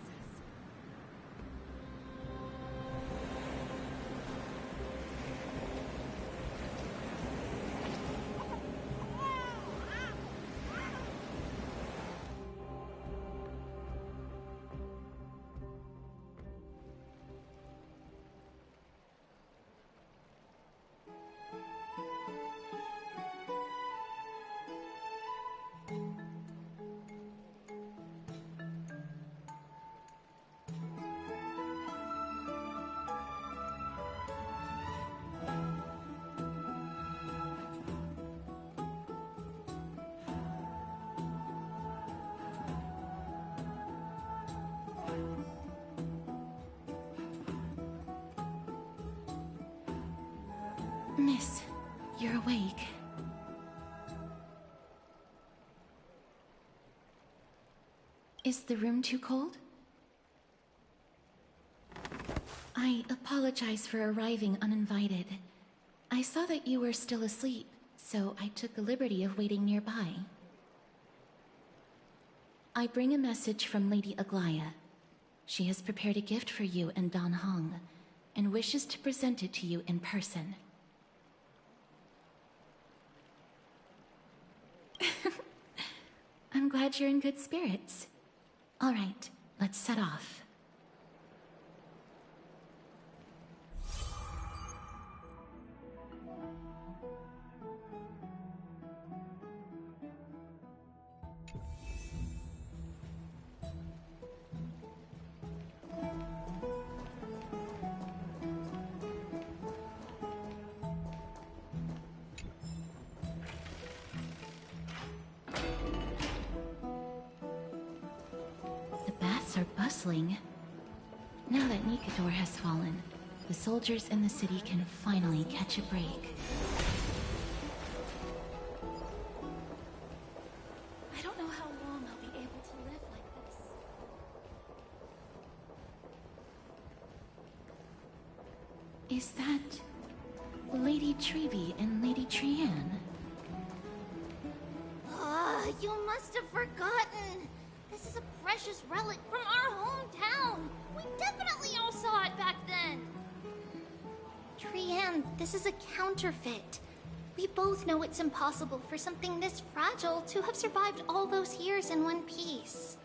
S1: Miss, you're awake. Is the room too cold? I apologize for arriving uninvited. I saw that you were still asleep, so I took the liberty of waiting nearby. I bring a message from Lady Aglaya. She has prepared a gift for you and Dan Hong, and wishes to present it to you in person. I'm glad you're in good spirits. All right, let's set off. bustling. Now that Nikador has fallen, the soldiers in the city can finally catch a break.
S10: I don't know how long I'll be able to live like this.
S1: Is that Lady Treby and Lady Trianne?
S4: You must have forgotten. This is a precious relic from our hometown. We definitely all saw it back then. Trianne, this is a counterfeit. We both know it's impossible for something this fragile to have survived all those years in one piece.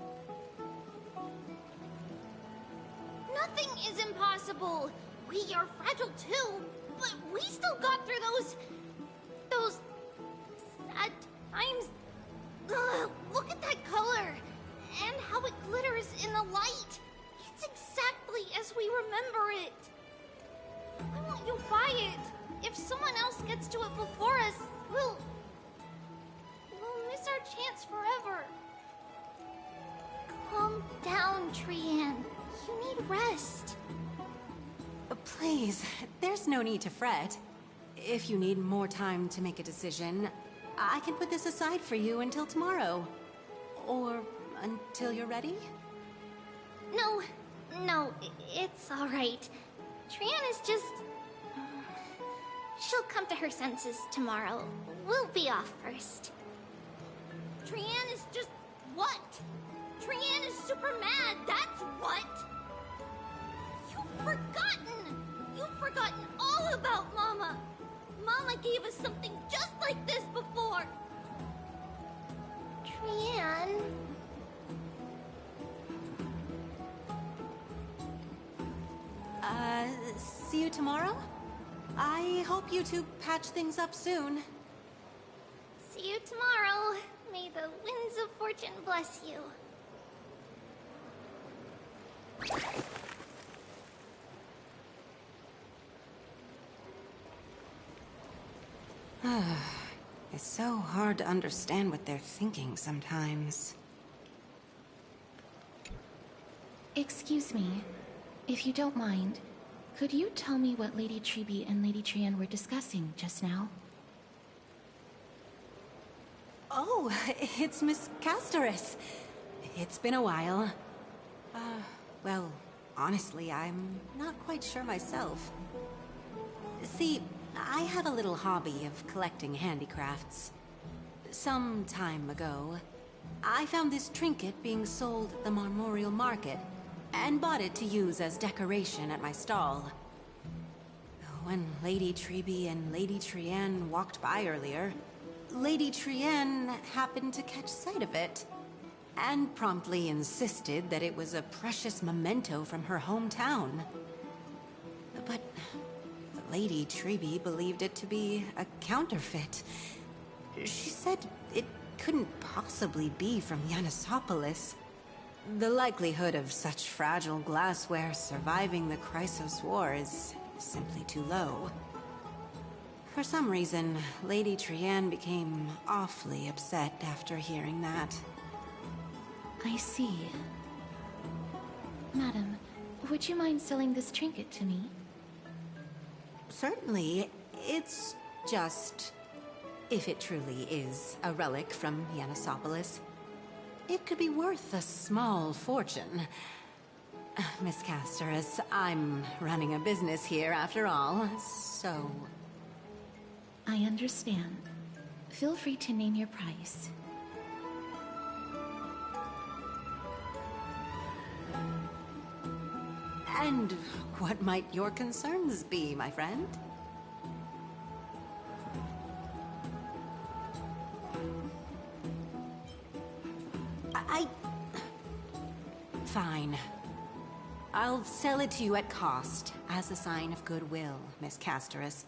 S4: Nothing is impossible. We are fragile too, but we still got through those sad times. Ugh, look at that color and how it glitters in the light. It's exactly as we remember it. Why won't you buy it? If someone else gets to it before us, we'll miss our chance forever. Calm down, Trianne. You need rest.
S17: Please, there's no need to fret. If you need more time to make a decision, I can put this aside for you until tomorrow. Or until you're ready?
S4: No, it's all right. Trianne is just... She'll come to her senses tomorrow. We'll be off first. Trianne is just... what? Trianne is super mad, that's what! You've forgotten all about Mama! Mama gave us something just like this before! Trianne...
S17: See you tomorrow? I hope you two patch things up soon.
S4: See you tomorrow. May the winds of fortune bless you.
S17: It's so hard to understand what they're thinking sometimes.
S1: Excuse me, if you don't mind, could you tell me what Lady Treby and Lady Trianne were discussing just now?
S17: Oh, it's Miss Casterus. It's been a while. Well, honestly, I'm not quite sure myself. See, I have a little hobby of collecting handicrafts. Some time ago, I found this trinket being sold at the Marmorial Market, and bought it to use as decoration at my stall. When Lady Treby and Lady Trianne walked by earlier, Lady Trianne happened to catch sight of it, and promptly insisted that it was a precious memento from her hometown. But Lady Treby believed it to be a counterfeit. She said it couldn't possibly be from Yanisopolis. The likelihood of such fragile glassware surviving the Chrysos War is simply too low. For some reason, Lady Trianne became awfully upset after hearing that.
S1: I see. Madam, would you mind selling this trinket to me?
S17: Certainly. It's just... if it truly is a relic from Yanisopolis, it could be worth a small fortune. Miss Casterus, I'm running a business here after all, so...
S1: I understand. Feel free to name your price.
S17: And what might your concerns be, my friend? Fine. I'll sell it to you at cost, as a sign of goodwill, Miss Casterus.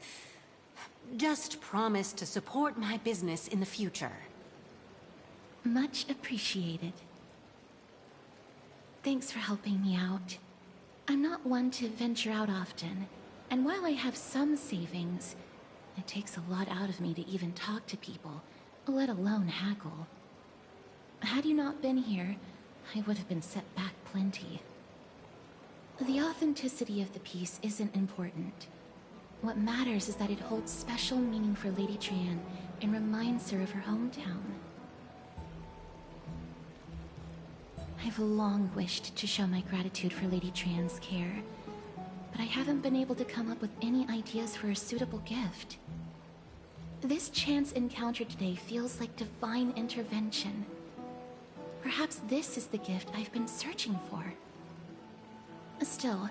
S17: Just promise to support my business in the future.
S1: Much appreciated. Thanks for helping me out. I'm not one to venture out often, and while I have some savings, it takes a lot out of me to even talk to people, let alone haggle. Had you not been here, I would have been set back plenty. The authenticity of the piece isn't important. What matters is that it holds special meaning for Lady Trian and reminds her of her hometown. I've long wished to show my gratitude for Lady Trian's care, but I haven't been able to come up with any ideas for a suitable gift. This chance encounter today feels like divine intervention. Perhaps this is the gift I've been searching for. Still,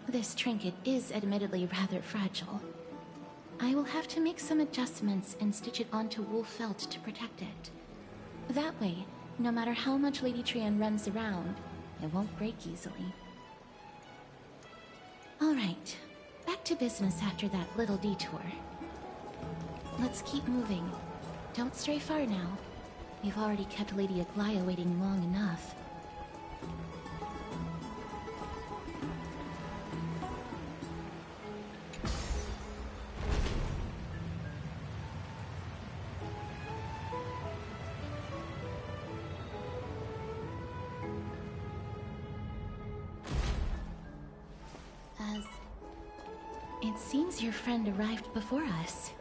S1: this trinket is admittedly rather fragile. I will have to make some adjustments and stitch it onto wool felt to protect it. That way, no matter how much Lady Trian runs around, it won't break easily. Alright, back to business after that little detour. Let's keep moving. Don't stray far now. We've already kept Lady Aglaia waiting long enough. It seems your friend arrived before us.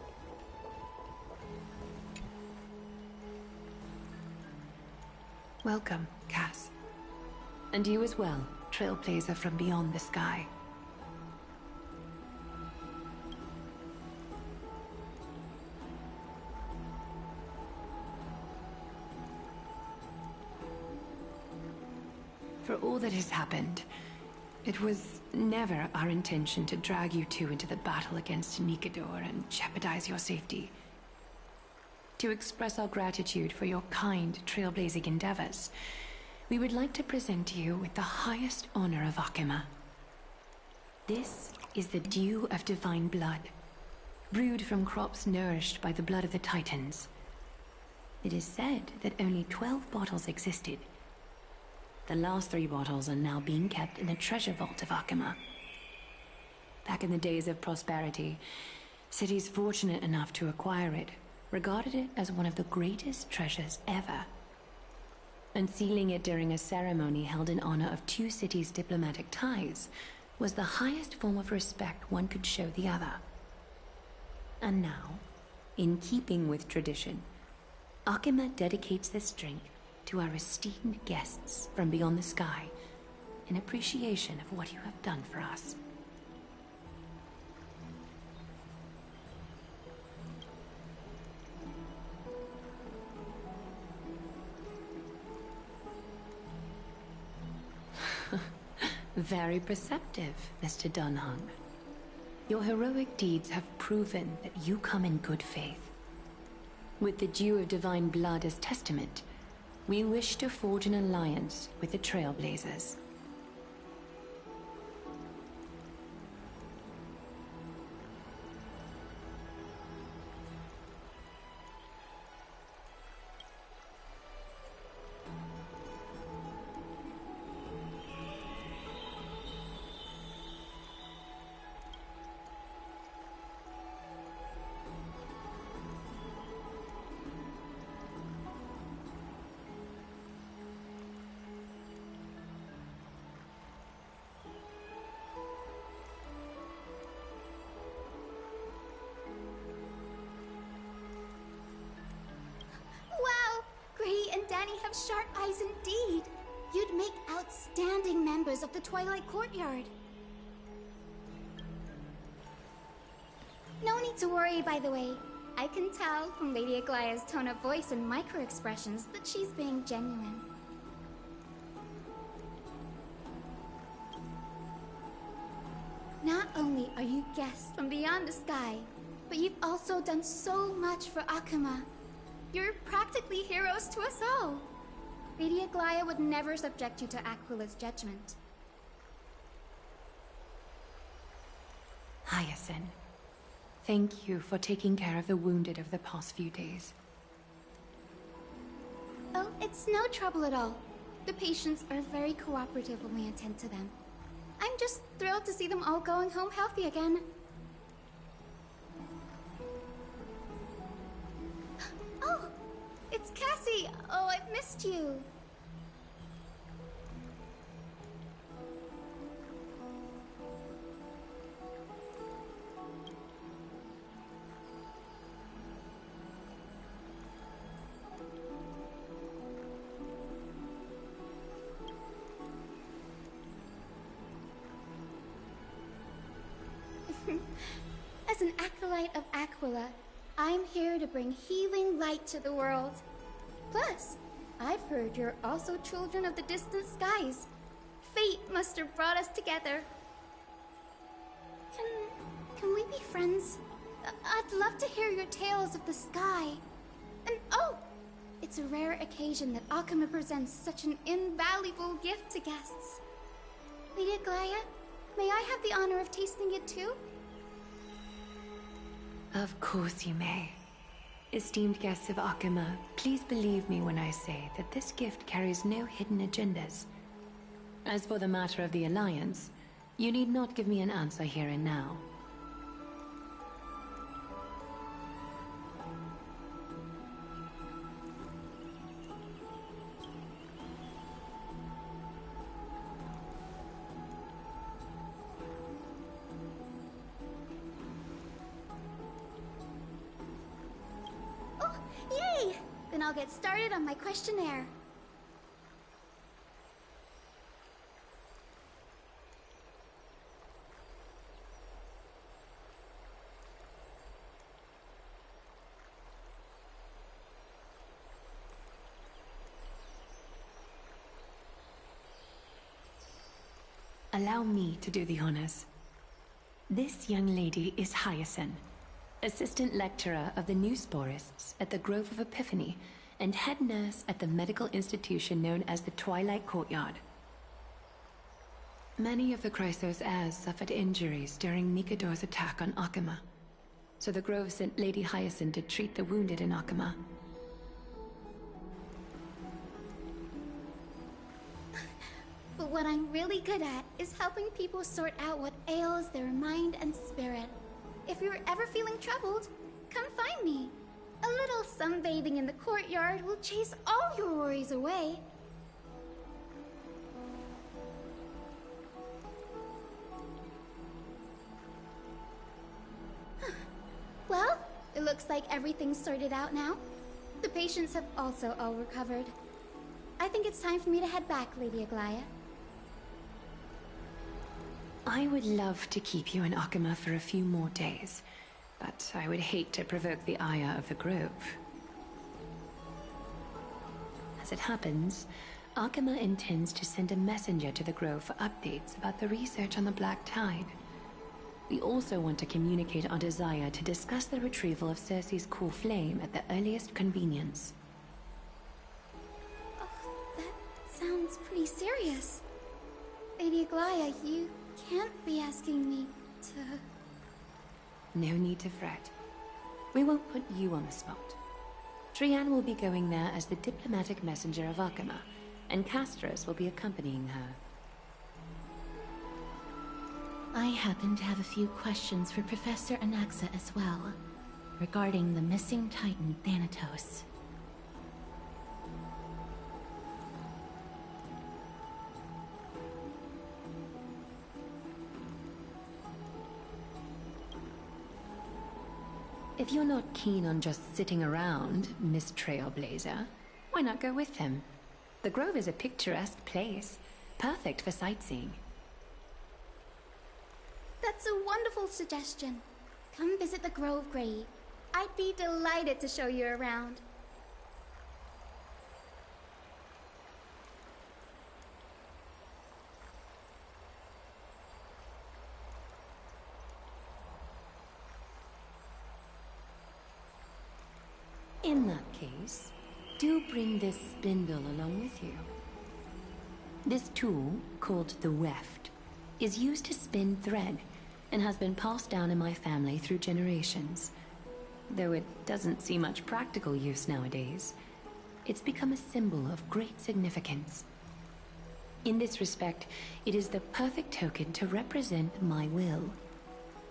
S3: Welcome, Cass. And you as well, trailblazer from beyond the sky. For all that has happened, it was never our intention to drag you two into the battle against Nikador and jeopardize your safety. To express our gratitude for your kind trailblazing endeavors, we would like to present you with the highest honor of Akima. This is the Dew of Divine Blood, brewed from crops nourished by the blood of the Titans. It is said that only 12 bottles existed. The last 3 bottles are now being kept in the treasure vault of Akima. Back in the days of prosperity, cities fortunate enough to acquire it regarded it as one of the greatest treasures ever. Unsealing it during a ceremony held in honor of 2 cities' diplomatic ties was the highest form of respect one could show the other. And now, in keeping with tradition, Akima dedicates this drink to our esteemed guests from beyond the sky in appreciation of what you have done for us. Very perceptive, Mr. Dunhung. Your heroic deeds have proven that you come in good faith. With the Dew of Divine Blood as testament, we wish to forge an alliance with the Trailblazers.
S4: Danny have sharp eyes indeed. You'd make outstanding members of the Twilight Courtyard. No need to worry, by the way. I can tell from Lady Aglaia's tone of voice and micro-expressions that she's being genuine. Not only are you guests from beyond the sky, but you've also done so much for Akima. You're practically heroes to us all. Lady Aglaia would never subject you to Aquila's judgment.
S3: Hyacinth, thank you for taking care of the wounded of the past few days.
S4: Oh, it's no trouble at all. The patients are very cooperative when we attend to them. I'm just thrilled to see them all going home healthy again. Oh, it's Cassie! Oh, I've missed you.
S11: As an acolyte of Aquila, I'm here to bring healing light to the world. Plus, I've heard you're also children of the distant skies. Fate must have brought us together. Can we be friends? I'd love to hear your tales of the sky. And oh! It's a rare occasion that Akama presents such an invaluable gift to guests. Lady Aglaya, may I have the honor of tasting it too?
S3: Of course you may. Esteemed guests of Akama, please believe me when I say that this gift carries no hidden agendas. As for the matter of the Alliance, you need not give me an answer here and now.
S11: Yay! Then I'll get started on my questionnaire.
S3: Allow me to do the honors. This young lady is Hyacinth, assistant lecturer of the new sporists at the Grove of Epiphany and head nurse at the medical institution known as the Twilight Courtyard. Many of the Chrysos heirs suffered injuries during Nikador's attack on Akama, so the Grove sent Lady Hyacinth to treat the wounded in Akama.
S11: But what I'm really good at is helping people sort out what ails their mind and spirit. If you're ever feeling troubled, come find me. A little sunbathing in the courtyard will chase all your worries away. Well, it looks like everything's sorted out now. The patients have also all recovered. I think it's time for me to head back, Lady Aglaya.
S3: I would love to keep you in Akama for a few more days, but I would hate to provoke the ire of the Grove. As it happens, Akama intends to send a messenger to the Grove for updates about the research on the Black Tide. We also want to communicate our desire to discuss the retrieval of Circe's core flame at the earliest convenience.
S11: Oh, that sounds pretty serious. Lady Aglaya, you can't be asking me to...
S3: No need to fret. We won't put you on the spot. Trianne will be going there as the diplomatic messenger of Akama, and Castros will be accompanying her.
S1: I happen to have a few questions for Professor Anaxa as well, regarding the missing Titan Thanatos.
S3: If you're not keen on just sitting around, Miss Trailblazer, why not go with him? The Grove is a picturesque place, perfect for sightseeing.
S11: That's a wonderful suggestion. Come visit the Grove, Gray. I'd be delighted to show you around.
S3: In that case, do bring this spindle along with you. This tool, called the weft, is used to spin thread and has been passed down in my family through generations. Though it doesn't see much practical use nowadays, it's become a symbol of great significance. In this respect, it is the perfect token to represent my will.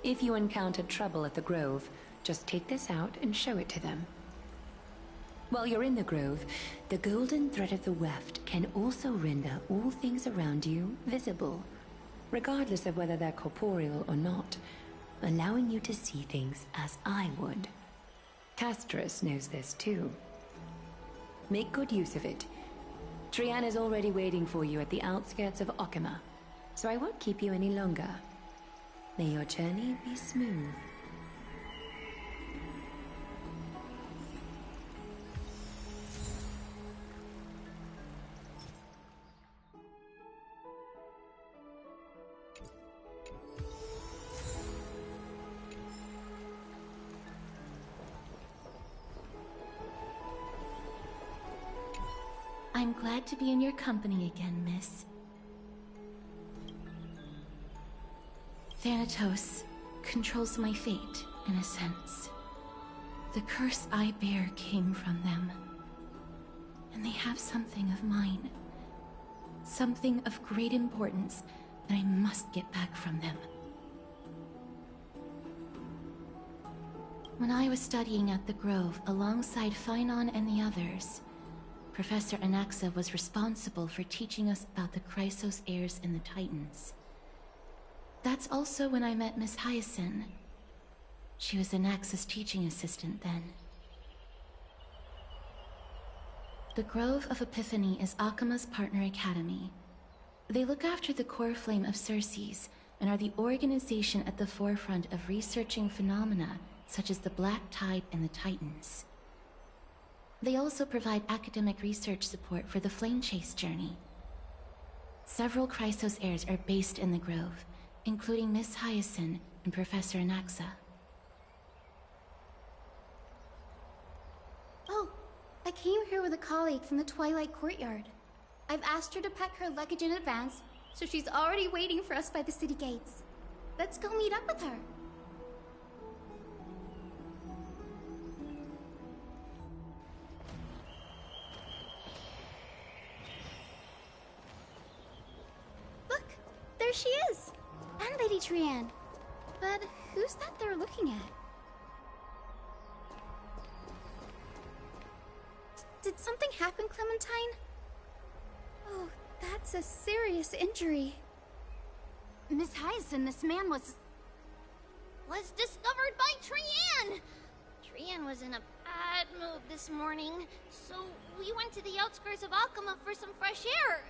S3: If you encounter trouble at the Grove, just take this out and show it to them. While you're in the Grove, the golden thread of the weft can also render all things around you visible, regardless of whether they're corporeal or not, allowing you to see things as I would. Castros knows this too. Make good use of it. Trianne is already waiting for you at the outskirts of Akama, so I won't keep you any longer. May your journey be smooth.
S1: I'm glad to be in your company again, miss. Thanatos controls my fate, in a sense. The curse I bear came from them. And they have something of mine. Something of great importance that I must get back from them. When I was studying at the Grove alongside Phynon and the others, Professor Anaxa was responsible for teaching us about the Chrysos heirs and the Titans. That's also when I met Miss Hyacinth. She was Anaxa's teaching assistant then. The Grove of Epiphany is Akima's partner academy. They look after the core flame of Circes and are the organization at the forefront of researching phenomena such as the Black Tide and the Titans. They also provide academic research support for the Flame Chase journey. Several Chrysos heirs are based in the Grove, including Miss Hyacinth and Professor Anaxa.
S18: Oh, I came here with a colleague from the Twilight Courtyard. I've asked her to pack her luggage in advance, so she's already waiting for us by the city gates. Let's go meet up with her. There she is! And Lady Trianne. But who's that they're looking at? Did something happen, Clementine? Oh, that's a serious injury.
S11: Miss Hyacinth, this man was discovered by Trianne!
S4: Trianne was in a bad mood this morning, so we went to the outskirts of Akama for some fresh air.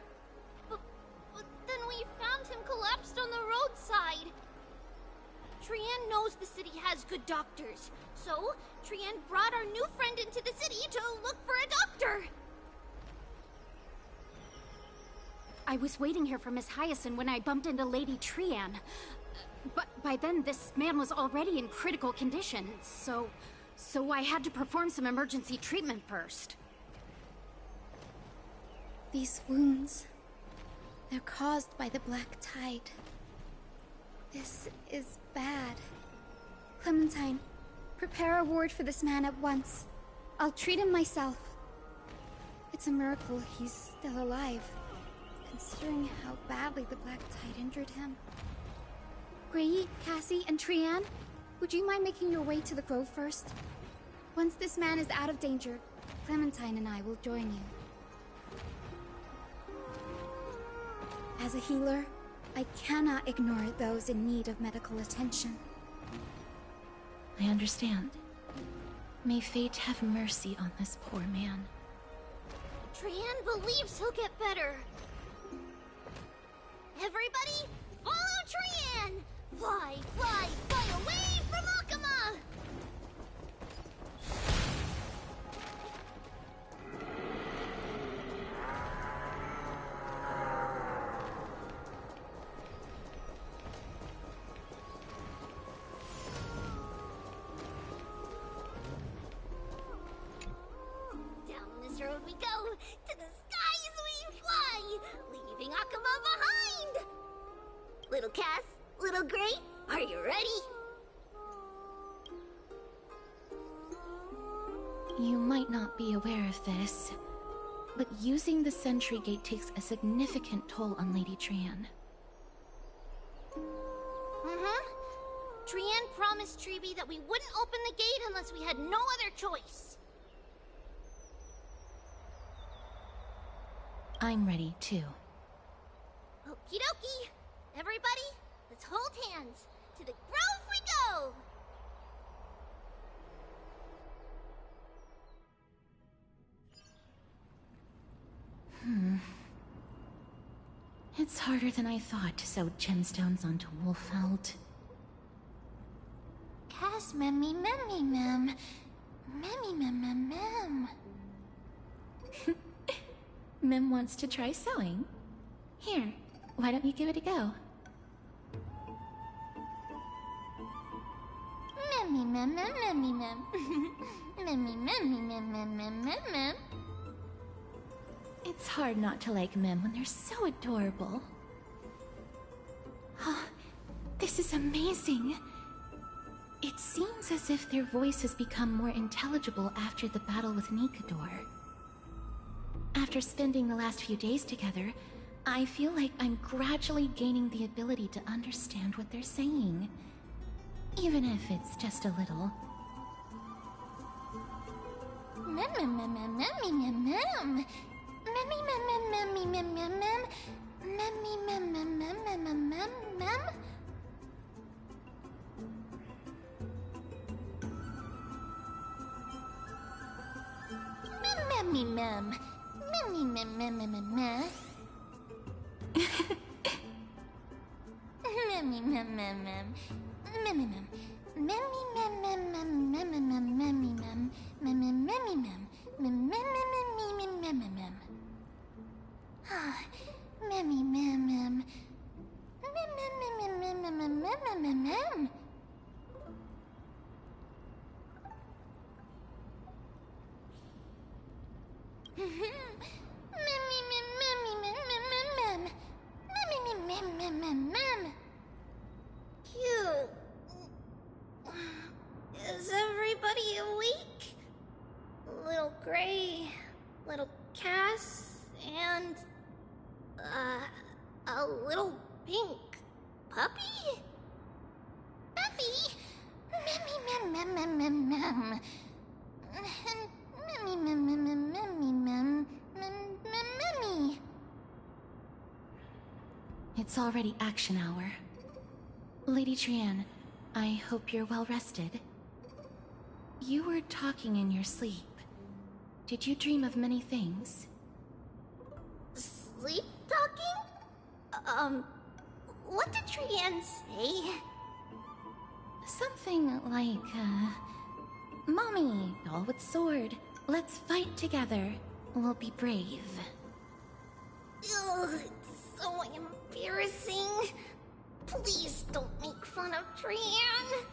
S4: But then we found him collapsed on the roadside. Trianne knows the city has good doctors, so Trianne brought our new friend into the city to look for a doctor.
S11: I was waiting here for Miss Hyacinth when I bumped into Lady Trianne. But by then, this man was already in critical condition, so I had to perform some emergency treatment first.
S18: These wounds, they're caused by the Black Tide. This is bad. Clementine, prepare a ward for this man at once. I'll treat him myself. It's a miracle he's still alive, considering how badly the Black Tide injured him. Grey, Cassie, and Trianne, would you mind making your way to the Grove first? Once this man is out of danger, Clementine and I will join you. As a healer, I cannot ignore those in need of medical attention.
S1: I understand. May fate have mercy on this poor man.
S4: Trianne believes he'll get better. Everybody, follow Trianne! Fly, fly, fly away from Akama! Down this road we go, to the skies we fly, leaving Akama behind! Little Cass, little Gray, are you ready?
S1: You might not be aware of this, but using the Sentry Gate takes a significant toll on Lady Trianne.
S4: Trianne promised Treeby that we wouldn't open the gate unless we had no other choice.
S1: I'm ready, too.
S4: Okie dokie. Everybody, let's hold hands. To the Grove we go!
S1: It's harder than I thought to sew gemstones onto Wolfeld.
S4: Cass, memmy, memmy, mem. Memmy, mem, mem, mem.
S1: Mem wants to try sewing. Here, why don't you give it a go?
S4: Memmy, mem, mem, memmy, mem. Memmy, memmy, mem, mem, mem, mem, mem.
S1: It's hard not to like Mem when they're so adorable. Oh, this is amazing. It seems as if their voice has become more intelligible after the battle with Nikador. After spending the last few days together, I feel like I'm gradually gaining the ability to understand what they're saying. Even if it's just a little.
S4: Mem, mem, mem, mem, memmy, mem, mem. Memmy, mem, mem, memmy, mem, mem, mem. Memmy, mem, mem, mem, mem, mem, mem, mem. Memmy, mem. Memmy, mem, mem, mem, mem, mem. Memmy, mem, mem, mem. Memmy, mem. Memmy, mem, mem, mem, mem, mem, mem, memmy, mem. Memmy, memmy, mem. Mem, mem, mem, mem, mem, mem, mem, mem. Memmy, mem, mem. Mem, mem, mem, mem, mem, mem, mem, mem, mem, mem. Memmy, mem, memmy, mem, mem, mem, mem. Memmy, mem, mem, mem, mem, mem. Cute. Is everybody awake? Little Gray, little Cass, and a little pink puppy? Puppy? Memmy, mem, mem, mem, mem, mem. Memmy, mem, mem, mem, memmy, mem, mem, mem, memmy.
S1: It's already action hour. Lady Trianne, I hope you're well rested. You were talking in your sleep. Did you dream of many things?
S4: Sleep talking? What did Trianne say?
S1: Something like, Mommy, doll with sword, let's fight together. We'll be brave.
S4: Ugh, it's so embarrassing. Please don't make fun of Trianne.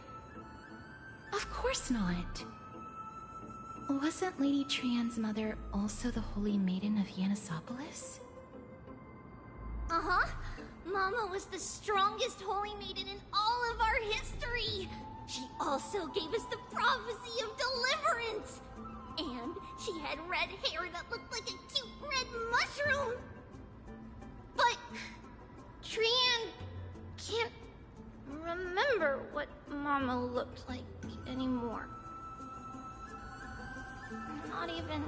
S1: Of course not. Wasn't Lady Trianne's mother also the Holy Maiden of Yanisopolis?
S4: Uh-huh. Mama was the strongest Holy Maiden in all of our history. She also gave us the prophecy of deliverance. And she had red hair that looked like a cute red mushroom. But Trianne can't remember what Mama looked like anymore. Not even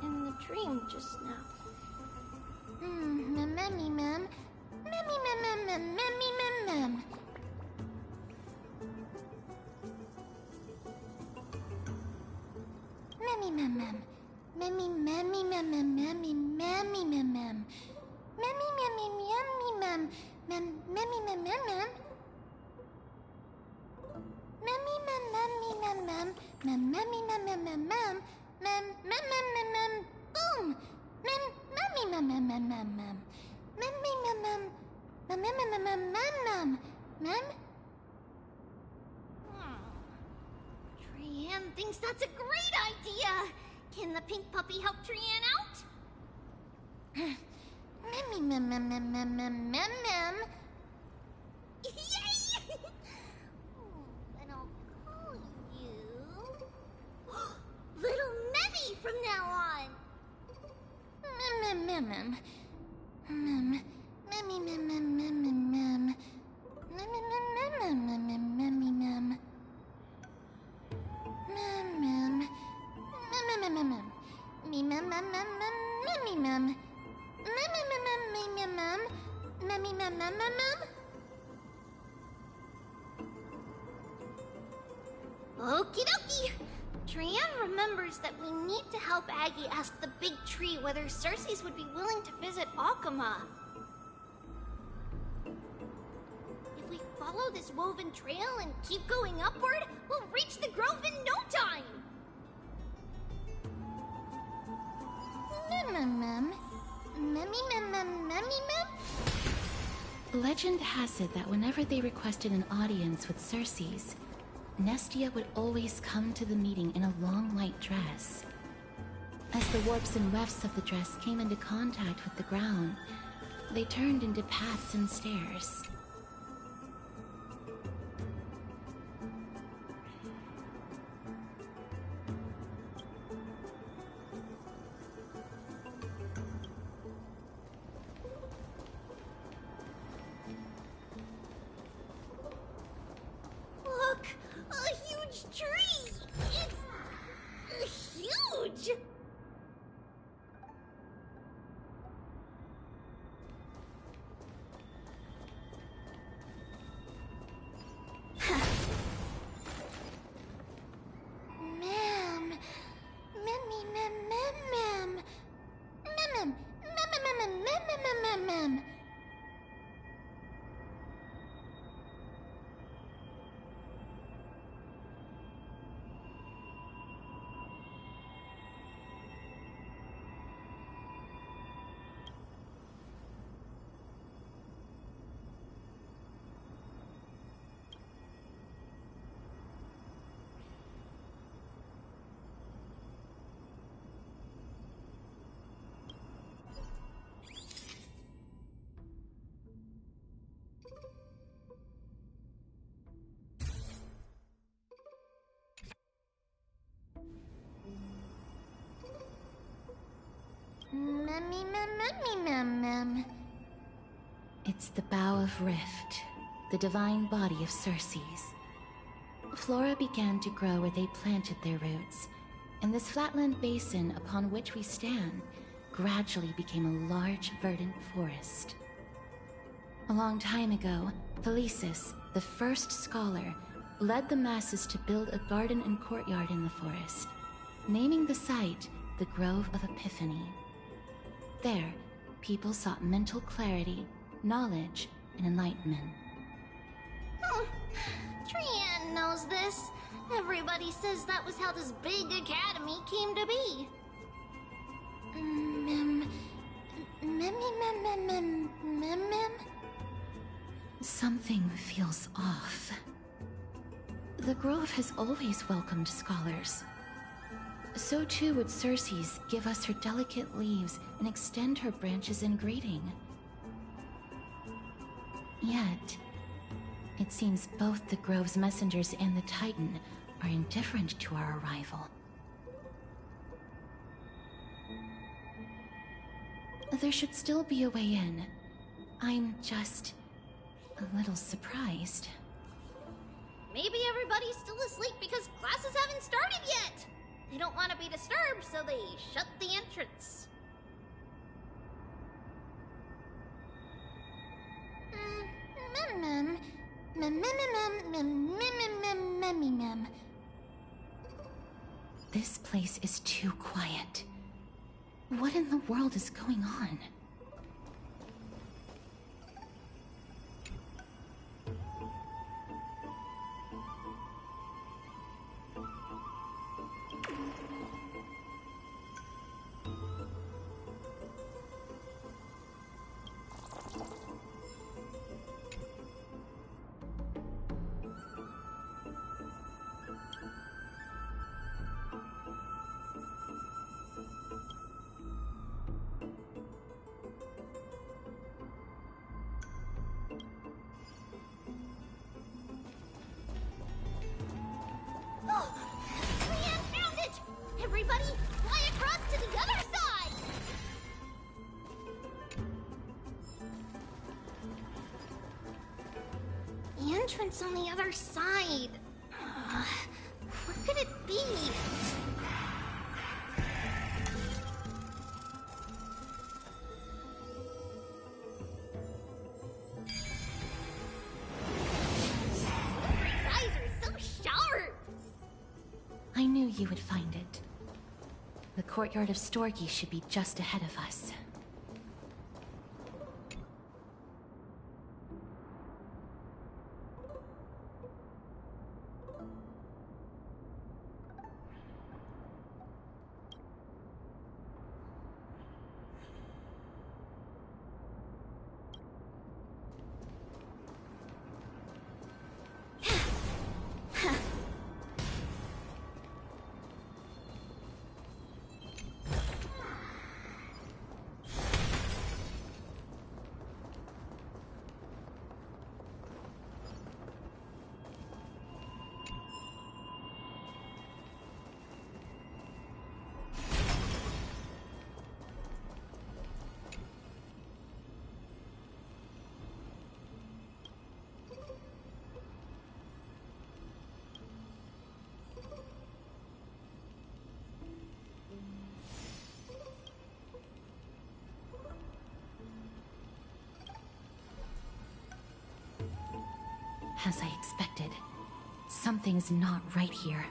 S4: in the dream just now. Memmy, mem. Memmy, mem, mem, mem, memmy, mem, mem. Memmy, mem, mem. Memmy, memmy, mem, mem, memmy, memmy, mem, mem. Memmy, memmy, memmy, mem. Memmy, mem, mem, mem. Memmy, mem, memmy, mem, mem. Memmy, mem, mem, mem, mem. Mem, mem, mem, mem, mem. Boom! Memmy, mem, mem, mem, mem, mem. Memmy, mem, mem. Mem, mem, mem, mem, mem, mem. Trianne thinks that's a great idea. Can the pink puppy help Trianne out? Memmy, mem, mem, mem, mem, mem, mem, mem. Yay! And I'll call you Little Memmy from now on. Mem, mem, mem, mem. Memmy, mem, mem, mem, mem, mem. Mem, mem, mem, mem, mem, memmy, mem. Mem, mem. Mem, mem, mem, mem. Me, mem, mem, mem, mem, memmy, mem. Mem, mem, mem, mem, mem, mem. Memmy, mem, mem, mem, mem. Okie dokie. Trianne remembers that we need to help Aggie ask the big tree whether Circes would be willing to visit Akama. If we follow this woven trail and keep going upward, we'll reach the grove in no time! Mem.
S1: Legend has it that whenever they requested an audience with Circes, Nestia would always come to the meeting in a long white dress. As the warps and wefts of the dress came into contact with the ground, they turned into paths and stairs.
S4: Look! A huge tree! It's... huge!
S1: It's the Bough of Rift, the divine body of Circes. Flora began to grow where they planted their roots, and this flatland basin upon which we stand gradually became a large, verdant forest. A long time ago, Felicis, the first scholar, led the masses to build a garden and courtyard in the forest, naming the site the Grove of Epiphany. There, people sought mental clarity, knowledge, and enlightenment.
S4: Trianne knows this. Everybody says that was how this big academy came to be.
S1: Something feels off. The Grove has always welcomed scholars. So too would Circes give us her delicate leaves and extend her branches in greeting. Yet, it seems both the Grove's messengers and the Titan are indifferent to our arrival. There should still be a way in. I'm just a little surprised.
S4: Maybe everybody's still asleep because classes haven't started yet. They don't want to be disturbed, so they shut the entrance.
S1: This place is too quiet. What in the world is going on?
S4: Trianne found it! Everybody, fly across to the other side! The entrance on the other side. What could it be? Ulrich's eyes are so sharp!
S1: I knew you would find it. The courtyard of Storgi should be just ahead of us. As I expected, something's not right here.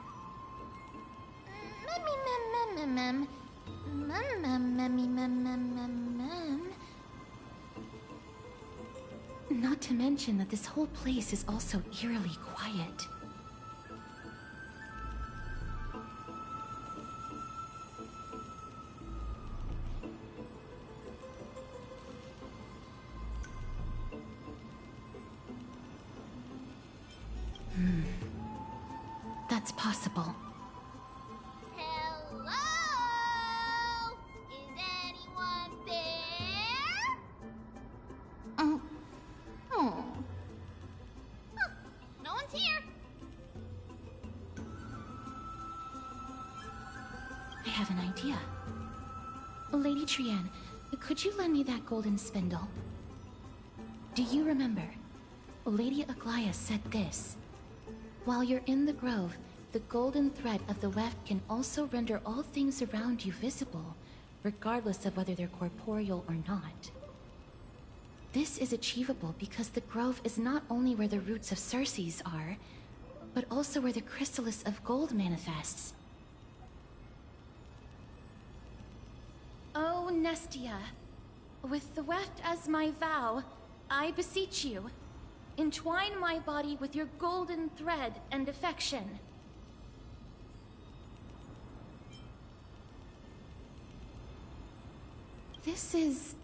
S1: Not to mention that this whole place is also eerily quiet. That's possible.
S4: Hello? Is anyone there? Huh, no one's here.
S1: I have an idea. Lady Trienne, could you lend me that golden spindle? Do you remember? Lady Aglaia said this. While you're in the grove, the golden thread of the weft can also render all things around you visible, regardless of whether they're corporeal or not. This is achievable because the grove is not only where the roots of Circes are, but also where the chrysalis of gold manifests. Oh, Nestia, with the weft as my vow, I beseech you, entwine my body with your golden thread and affection. This is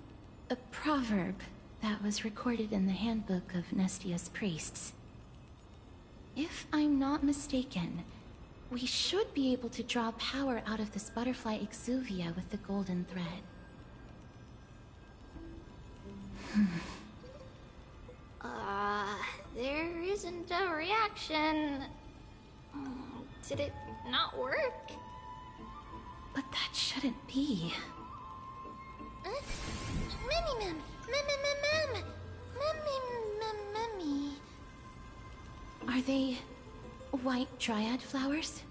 S1: a proverb that was recorded in the handbook of Nestia's priests. If I'm not mistaken, we should be able to draw power out of this butterfly exuvia with the golden thread.
S4: There isn't a reaction. Did it not work?
S1: But that shouldn't be. Are they white dryad flowers?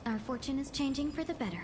S9: Our fortune is changing for the better.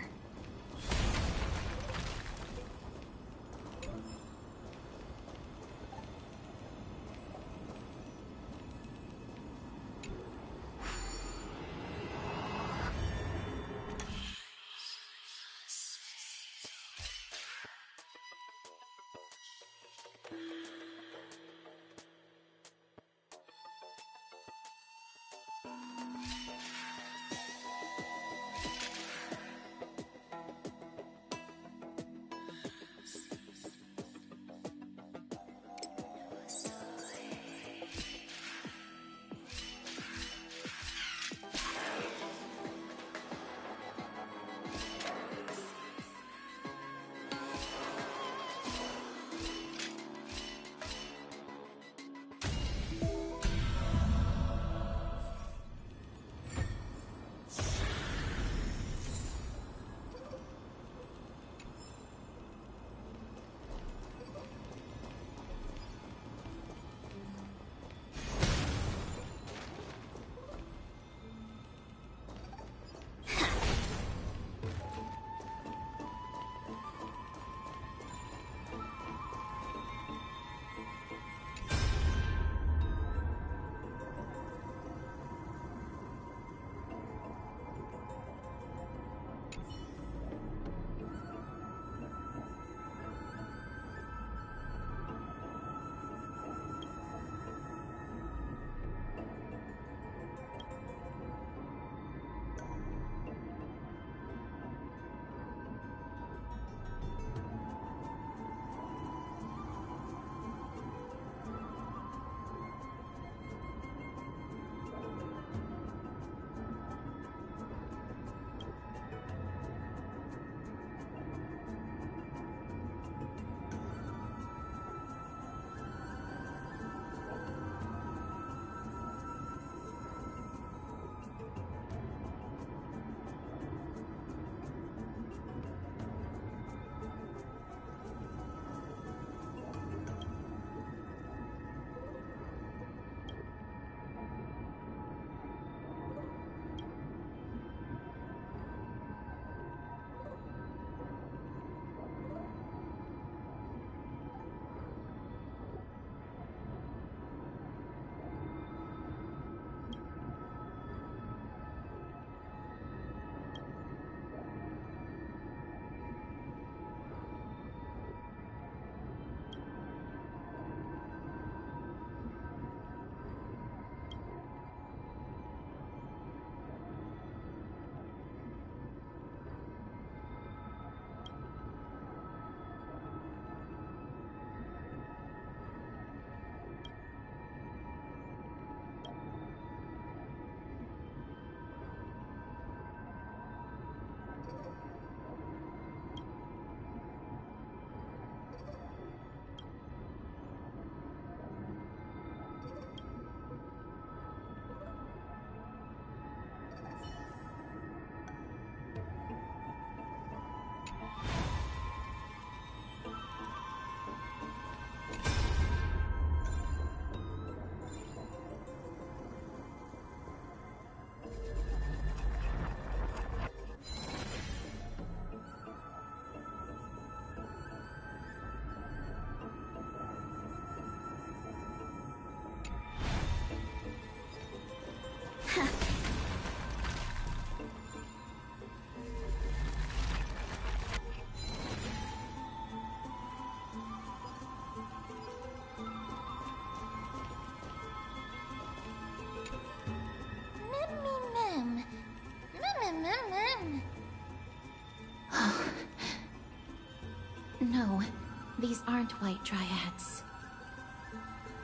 S1: These aren't white dryads.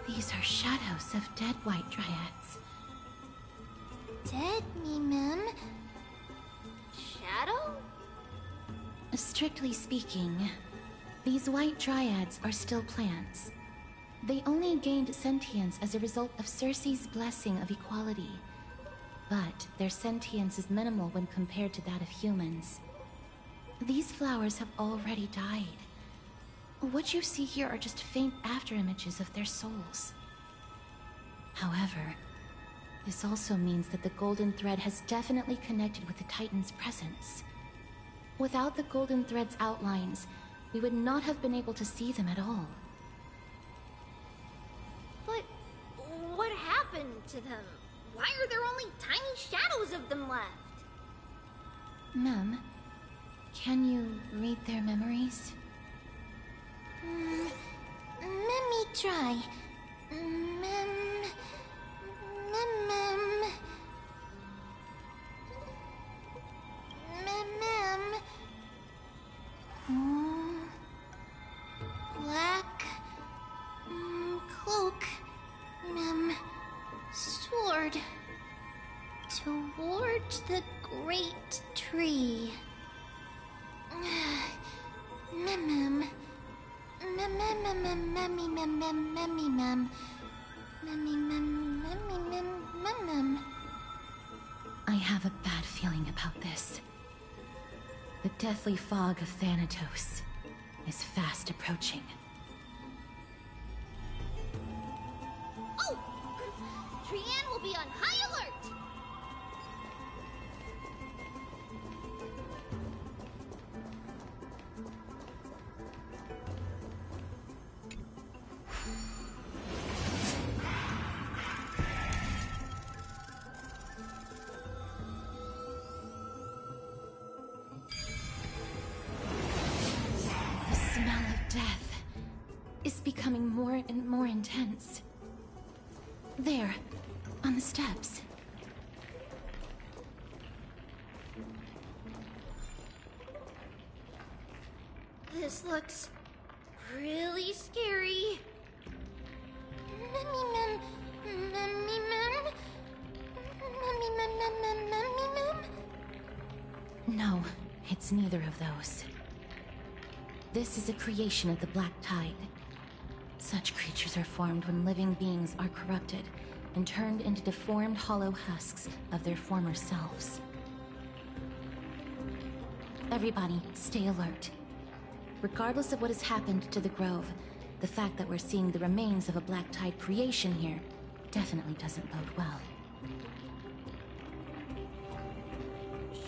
S1: These are shadows of dead white dryads.
S4: Dead, Mem? Shadow?
S1: Strictly speaking, these white dryads are still plants. They only gained sentience as a result of Circe's blessing of equality. But their sentience is minimal when compared to that of humans. These flowers have already died. What you see here are just faint afterimages of their souls. However, this also means that the golden thread has definitely connected with the Titan's presence. Without the golden thread's outlines, we would not have been able to see them at all.
S4: But what happened to them? Why are there only tiny shadows of them left?
S1: Mem, can you read their memories?
S4: Let me try. Mem... Black... cloak... sword... toward the great tree...
S1: I have a bad feeling about this. The deathly fog of Thanatos is fast approaching.
S4: Oh! Trianne will be on high alert!
S1: Becoming more and more intense. There, on the steps.
S4: This looks really scary.
S1: No, it's neither of those. This is a creation of the Black Tide. Such creatures are formed when living beings are corrupted and turned into deformed hollow husks of their former selves. Everybody, stay alert. Regardless of what has happened to the Grove, the fact that we're seeing the remains of a Black Tide creation here definitely doesn't bode well.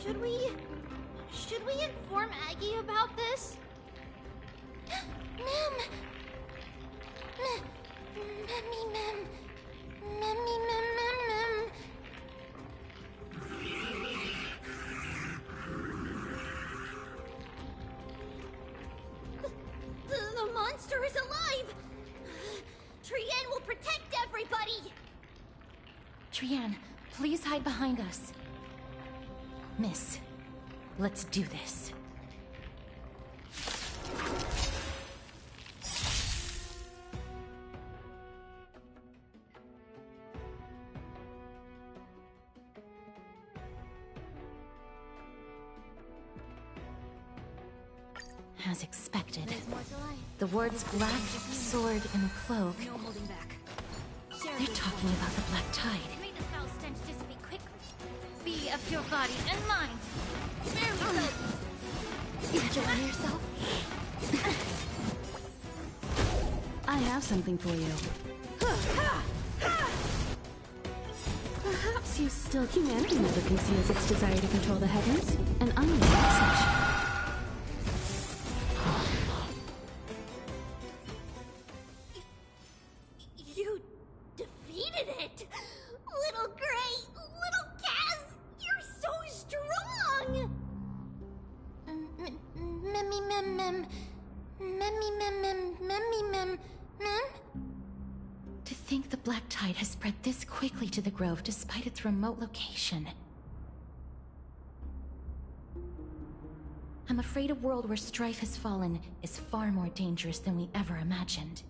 S4: Should we inform Aggie about this? Mem! The monster is alive! Trianne will protect everybody!
S1: Trianne, please hide behind us. Miss, let's do this. As expected, the words black, sword, and cloak, they're talking about the Black Tide.
S9: May the foul stench dissipate quickly. Be of your body and mind. Very good.
S1: Enjoy yourself?
S10: I have something for you. Perhaps you still... Humanity never conceals its desire to control the heavens, and unlike such.
S4: You defeated it! Little Gray! Little Kaz! You're so strong!
S1: To think the Black Tide has spread this quickly to the Grove despite its remote location. I'm afraid a world where strife has fallen is far more dangerous than we ever imagined.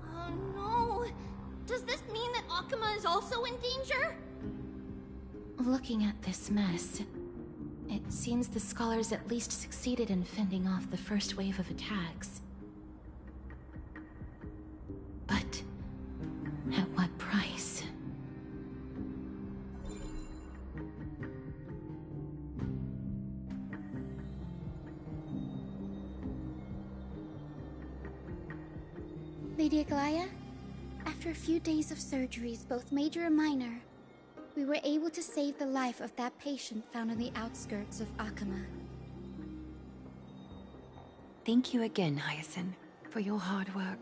S4: Oh no! Does this mean that Akuma is also in danger?
S1: Looking at this mess, it seems the scholars at least succeeded in fending off the first wave of attacks. But at what price?
S18: Lady Aglaya, after a few days of surgeries, both major and minor, we were able to save the life of that patient found on the outskirts of Akuma.
S3: Thank you again, Hyacinth, for your hard work.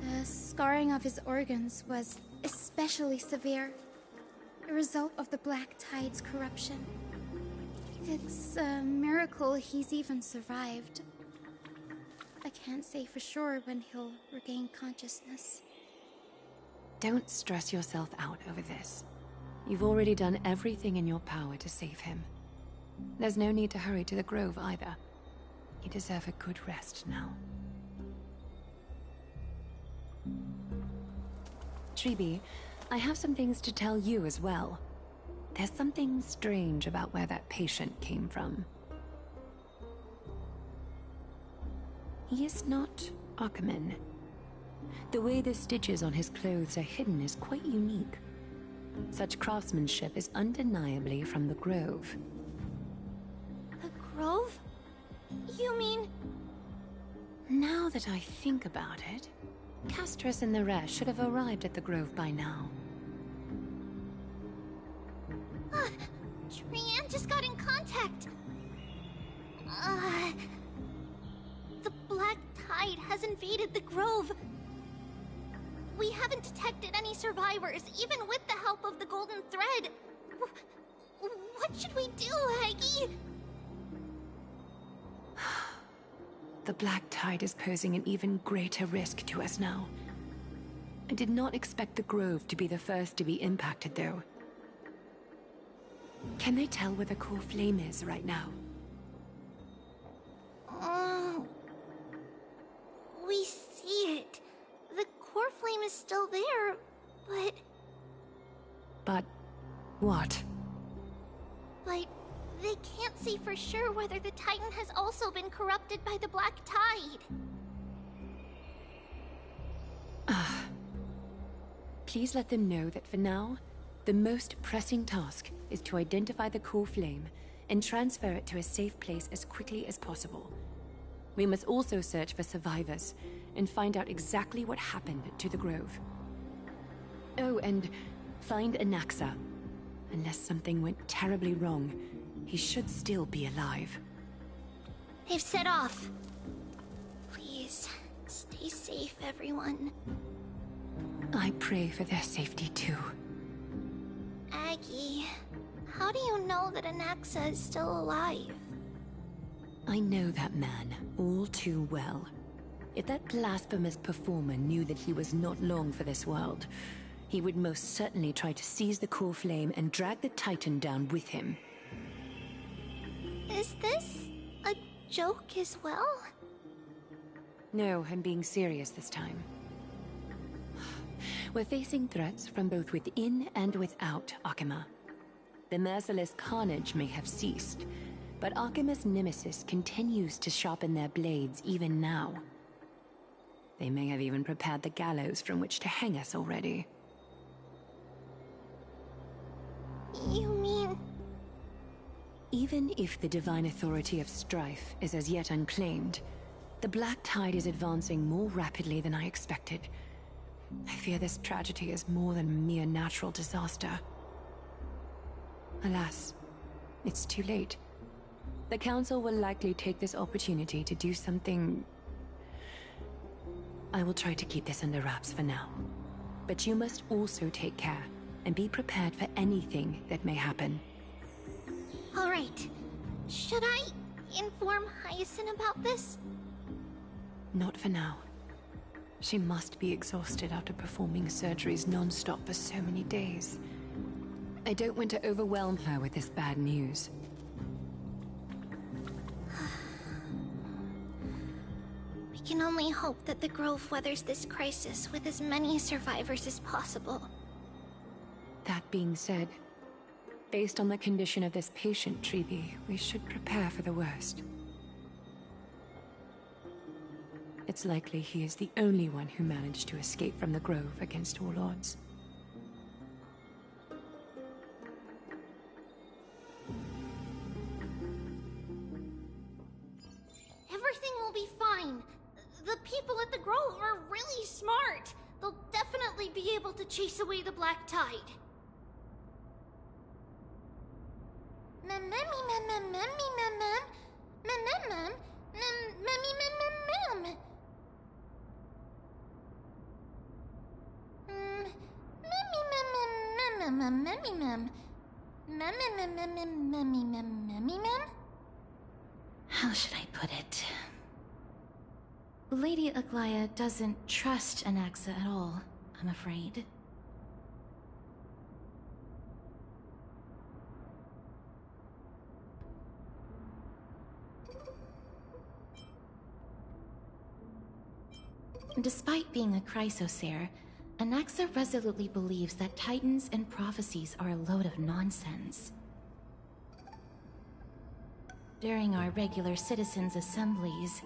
S18: The scarring of his organs was especially severe, a result of the Black Tide's corruption. It's a miracle he's even survived. I can't say for sure when he'll regain consciousness.
S3: Don't stress yourself out over this. You've already done everything in your power to save him. There's no need to hurry to the Grove either. You deserve a good rest now. Tribi, I have some things to tell you as well. There's something strange about where that patient came from. He is not Akuman. The way the stitches on his clothes are hidden is quite unique. Such craftsmanship is undeniably from the Grove.
S4: The Grove? You mean...
S3: Now that I think about it, Castris and the rest should have arrived at the Grove by now.
S4: Trian just got in contact! The Black Tide has invaded the Grove. We haven't detected any survivors, even with the help of the Golden Thread. What should we do, Aggie?
S3: The Black Tide is posing an even greater risk to us now. I did not expect the Grove to be the first to be impacted, though. Can they tell where the core flame is right now?
S4: We see it. The core flame is still there, but...
S3: But... what?
S4: But they can't say for sure whether the Titan has also been corrupted by the Black Tide.
S3: Please let them know that for now, the most pressing task is to identify the core flame and transfer it to a safe place as quickly as possible. We must also search for survivors and find out exactly what happened to the Grove. Oh, and find Anaxa. Unless something went terribly wrong, he should still be alive.
S4: They've set off. Please, stay safe, everyone.
S3: I pray for their safety too.
S4: Aggie, how do you know that Anaxa is still alive?
S3: I know that man all too well. If that blasphemous performer knew that he was not long for this world, he would most certainly try to seize the core flame and drag the Titan down with him.
S4: Is this a joke as well?
S3: No, I'm being serious this time. We're facing threats from both within and without Akuma. The merciless carnage may have ceased, but Akuma's nemesis continues to sharpen their blades even now. They may have even prepared the gallows from which to hang us already.
S4: You mean...
S3: Even if the divine authority of strife is as yet unclaimed, the Black Tide is advancing more rapidly than I expected. I fear this tragedy is more than a mere natural disaster. Alas, it's too late. The Council will likely take this opportunity to do something... I will try to keep this under wraps for now. But you must also take care and be prepared for anything that may happen.
S4: All right. Should I inform Hyacinth about this?
S3: Not for now. She must be exhausted after performing surgeries non-stop for so many days. I don't want to overwhelm her with this bad news.
S4: We can only hope that the Grove weathers this crisis with as many survivors as possible.
S3: That being said, based on the condition of this patient, Treeby, we should prepare for the worst. It's likely he is the only one who managed to escape from the Grove against all odds.
S4: Everything will be fine. The people at the Grove are really smart. They'll definitely be able to chase away the Black Tide.
S1: How should I put it? Lady Aglaya doesn't trust Anaxa at all, I'm afraid. Despite being a Chrysosaur, Anaxa resolutely believes that Titans and prophecies are a load of nonsense. During our regular citizens' assemblies,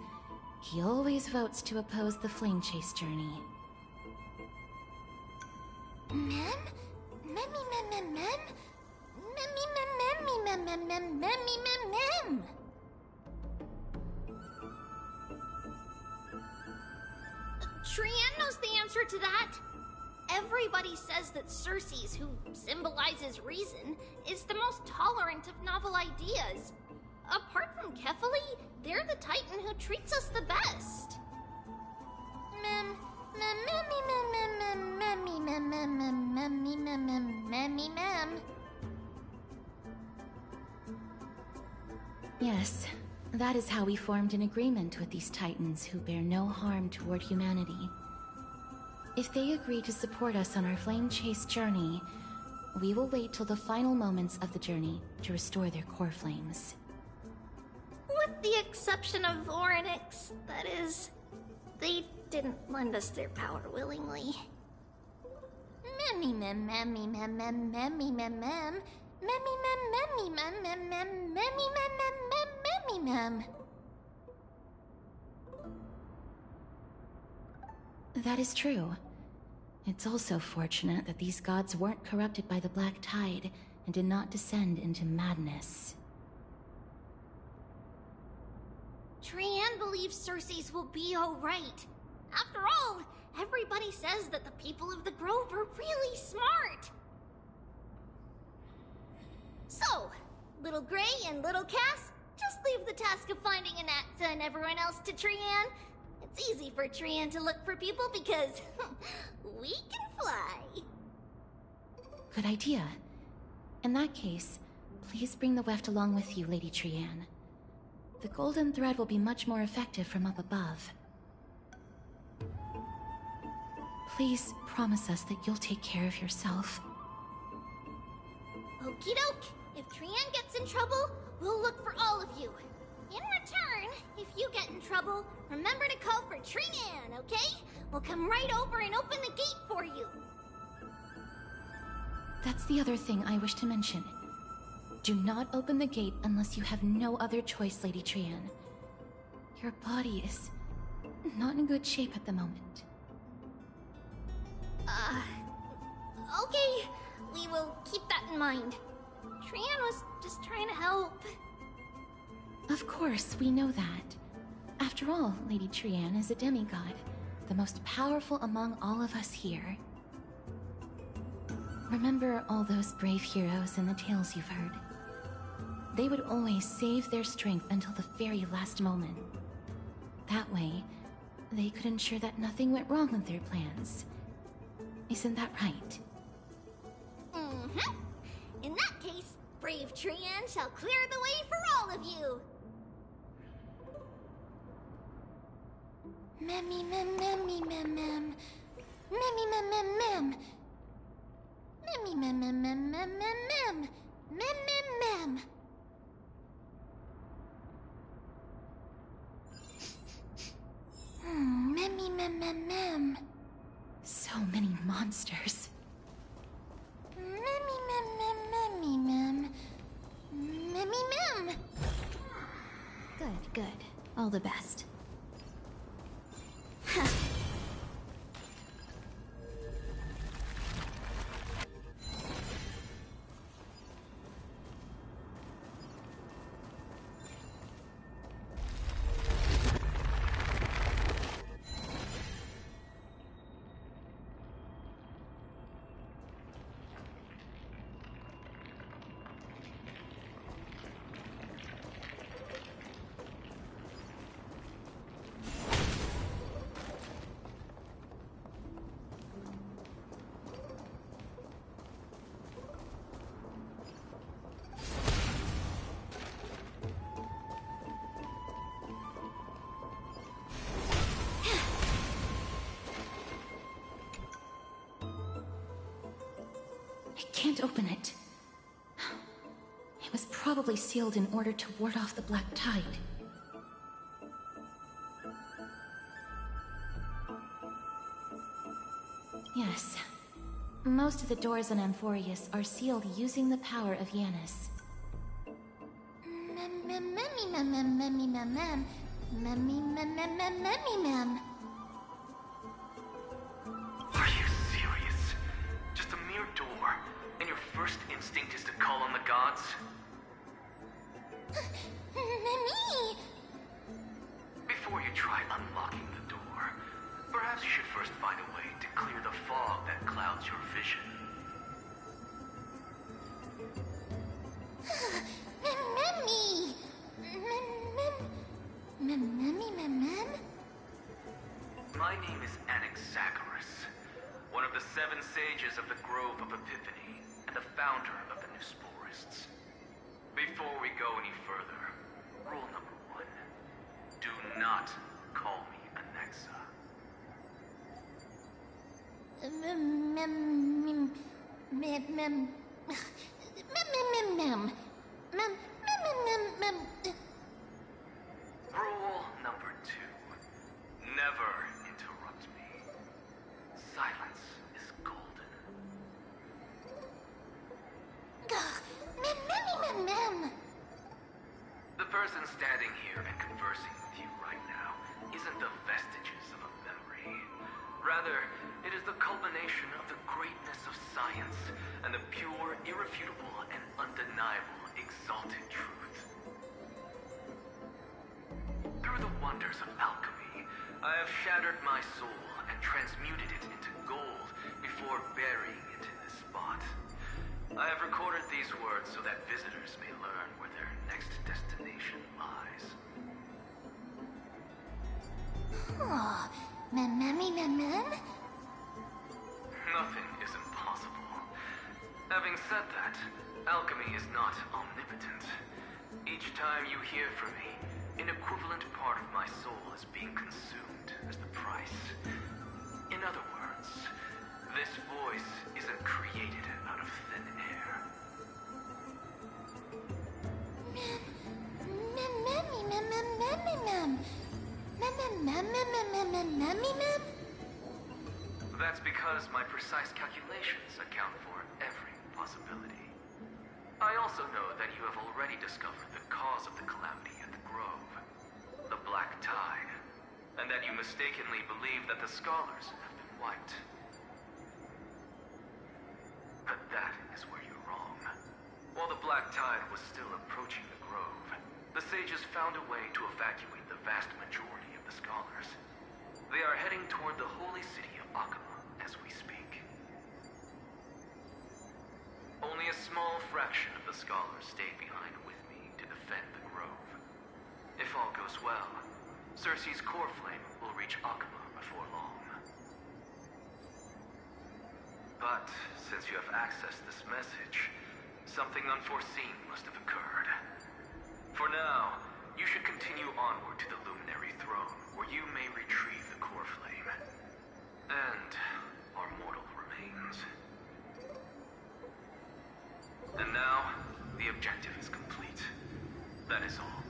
S1: he always votes to oppose the Flame Chase journey.
S4: Trian knows the answer to that. Everybody says that Circes, who symbolizes reason, is the most tolerant of novel ideas. Apart from Kefali, they're the Titan who treats us the best.
S1: Yes, that is how we formed an agreement with these Titans who bear no harm toward humanity. If they agree to support us on our Flame Chase journey, we will wait till the final moments of the journey to restore their core flames.
S4: With the exception of Orynyx, that is. They didn't lend us their power willingly.
S1: That is true. It's also fortunate that these gods weren't corrupted by the Black Tide and did not descend into madness.
S4: Trian believes Circes will be alright. After all, everybody says that the people of the Grove are really smart. So, Little Gray and Little Cass, just leave the task of finding Anaxa and everyone else to Trian. It's easy for Trian to look for people because we can fly.
S1: Good idea. In that case, please bring the weft along with you, Lady Trian. The golden thread will be much more effective from up above. Please promise us that you'll take care of yourself.
S4: Okie doke. If Trian gets in trouble, we'll look for all of you. In return, if you get in trouble, remember to call for Trian, okay? We'll come right over and open the gate for you.
S1: That's the other thing I wish to mention. Do not open the gate unless you have no other choice, Lady Trian. Your body is not in good shape at the moment.
S4: Okay. We will keep that in mind. Trian was just trying to help.
S1: Of course, we know that. After all, Lady Trian is a demigod, the most powerful among all of us here. Remember all those brave heroes and the tales you've heard. They would always save their strength until the very last moment. That way, they could ensure that nothing went wrong with their plans. Isn't that right?
S4: Mm-hmm. In that case, brave Trian shall clear the way for all of you. Memmy mem memmy mem mem. Memmy mem mem mem. Memmy mem mem mem mem mem
S18: All the best.
S1: Can't open it. It was probably sealed in order to ward off the black tide. Yes. Most of the doors on Amphorius are sealed using the power of Yanis.
S19: Are you serious? Just a mere door, and your first instinct is to call on the gods? Before you try unlocking the door, perhaps you should first find a way to clear the fog that clouds your vision. My name is Anaxagoras, one of the 7 sages of the Grove of Epiphany, and the founder of the New Sporists. Before we go any further, rule number 1, do not call me Anaxa. Rule number 2, never interrupt me. Silence is golden. The person standing here and conversing with you right now isn't the vestiges of a memory. Rather, it is the culmination of the greatness of science and the pure, irrefutable, and undeniable exalted truth. Through the wonders of alchemy, I have shattered my soul and transmuted it into gold before burying it in this spot. I have recorded these words so that visitors may learn where their next destination lies. Nothing is impossible. Having said that, alchemy is not omnipotent. Each time you hear from me, an equivalent part of my soul is being consumed as the price. In other words, this voice isn't created out of thin air. That's because my precise calculations account for every possibility. I also know that you have already discovered the cause of the calamity at the Grove, the Black Tide, and that you mistakenly believe that the scholars have been wiped. But that is where you're wrong. While the Black Tide was still approaching the Grove, the sages found a way to evacuate the vast majority of the scholars. They are heading toward the holy city of Akama as we speak. Only a small fraction of the scholars stayed behind with me to defend the Grove. If all goes well, Circe's core flame will reach Akama before long. But since you have accessed this message, something unforeseen must have occurred. For now, you should continue onward to the Luminary Throne, where you may retrieve the core flame. And our mortal remains. And now, the objective is complete. That is all.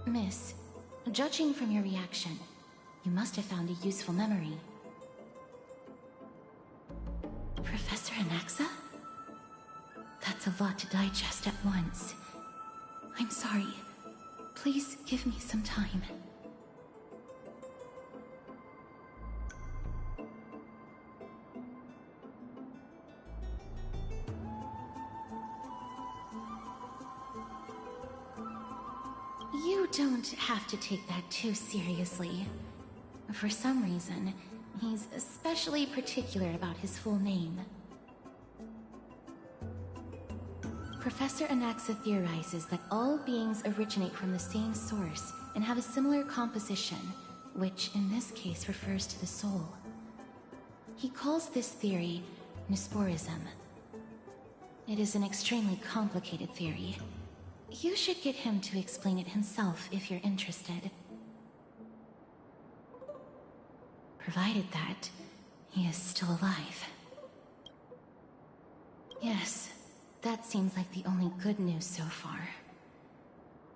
S1: Miss, judging from your reaction, you must have found a useful memory. Professor Anaxa? That's a lot to digest at once. I'm sorry. Please give me some time. You don't have to take that too seriously. For some reason, he's especially particular about his full name. Professor Anaxa theorizes that all beings originate from the same source and have a similar composition, which in this case refers to the soul. He calls this theory Nesporism. It is an extremely complicated theory. You should get him to explain it himself if you're interested. Provided that he is still alive. Yes, that seems like the only good news so far.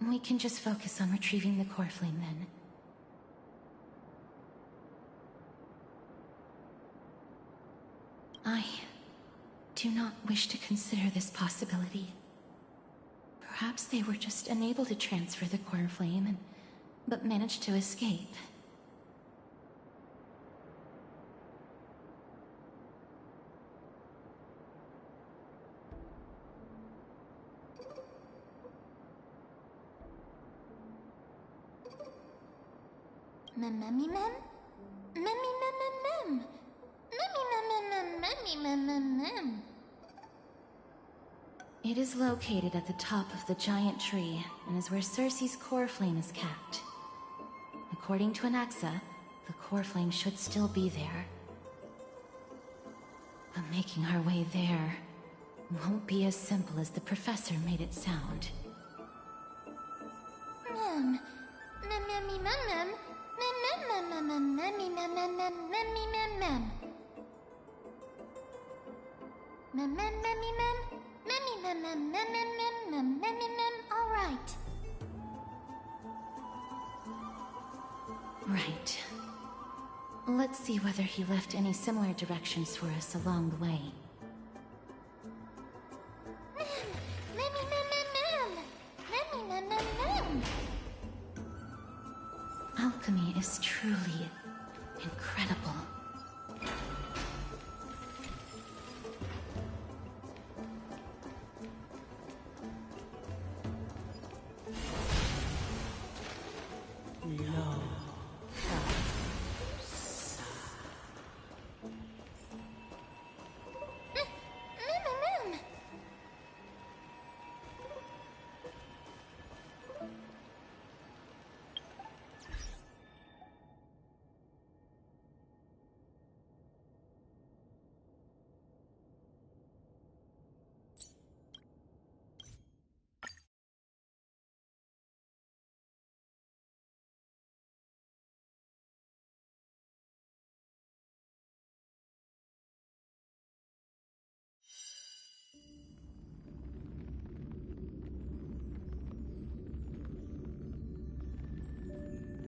S1: We can just focus on retrieving the core flame then. I do not wish to consider this possibility. Perhaps they were just unable to transfer the core flame, but managed to escape. It is located at the top of the giant tree, and is where Circe's core flame is kept. According to Anaxa, the core flame should still be there. But making our way there won't be as simple as the professor made it sound.
S4: All right.
S1: Right. Let's see whether he left any similar directions for us along the way. Alchemy is truly incredible.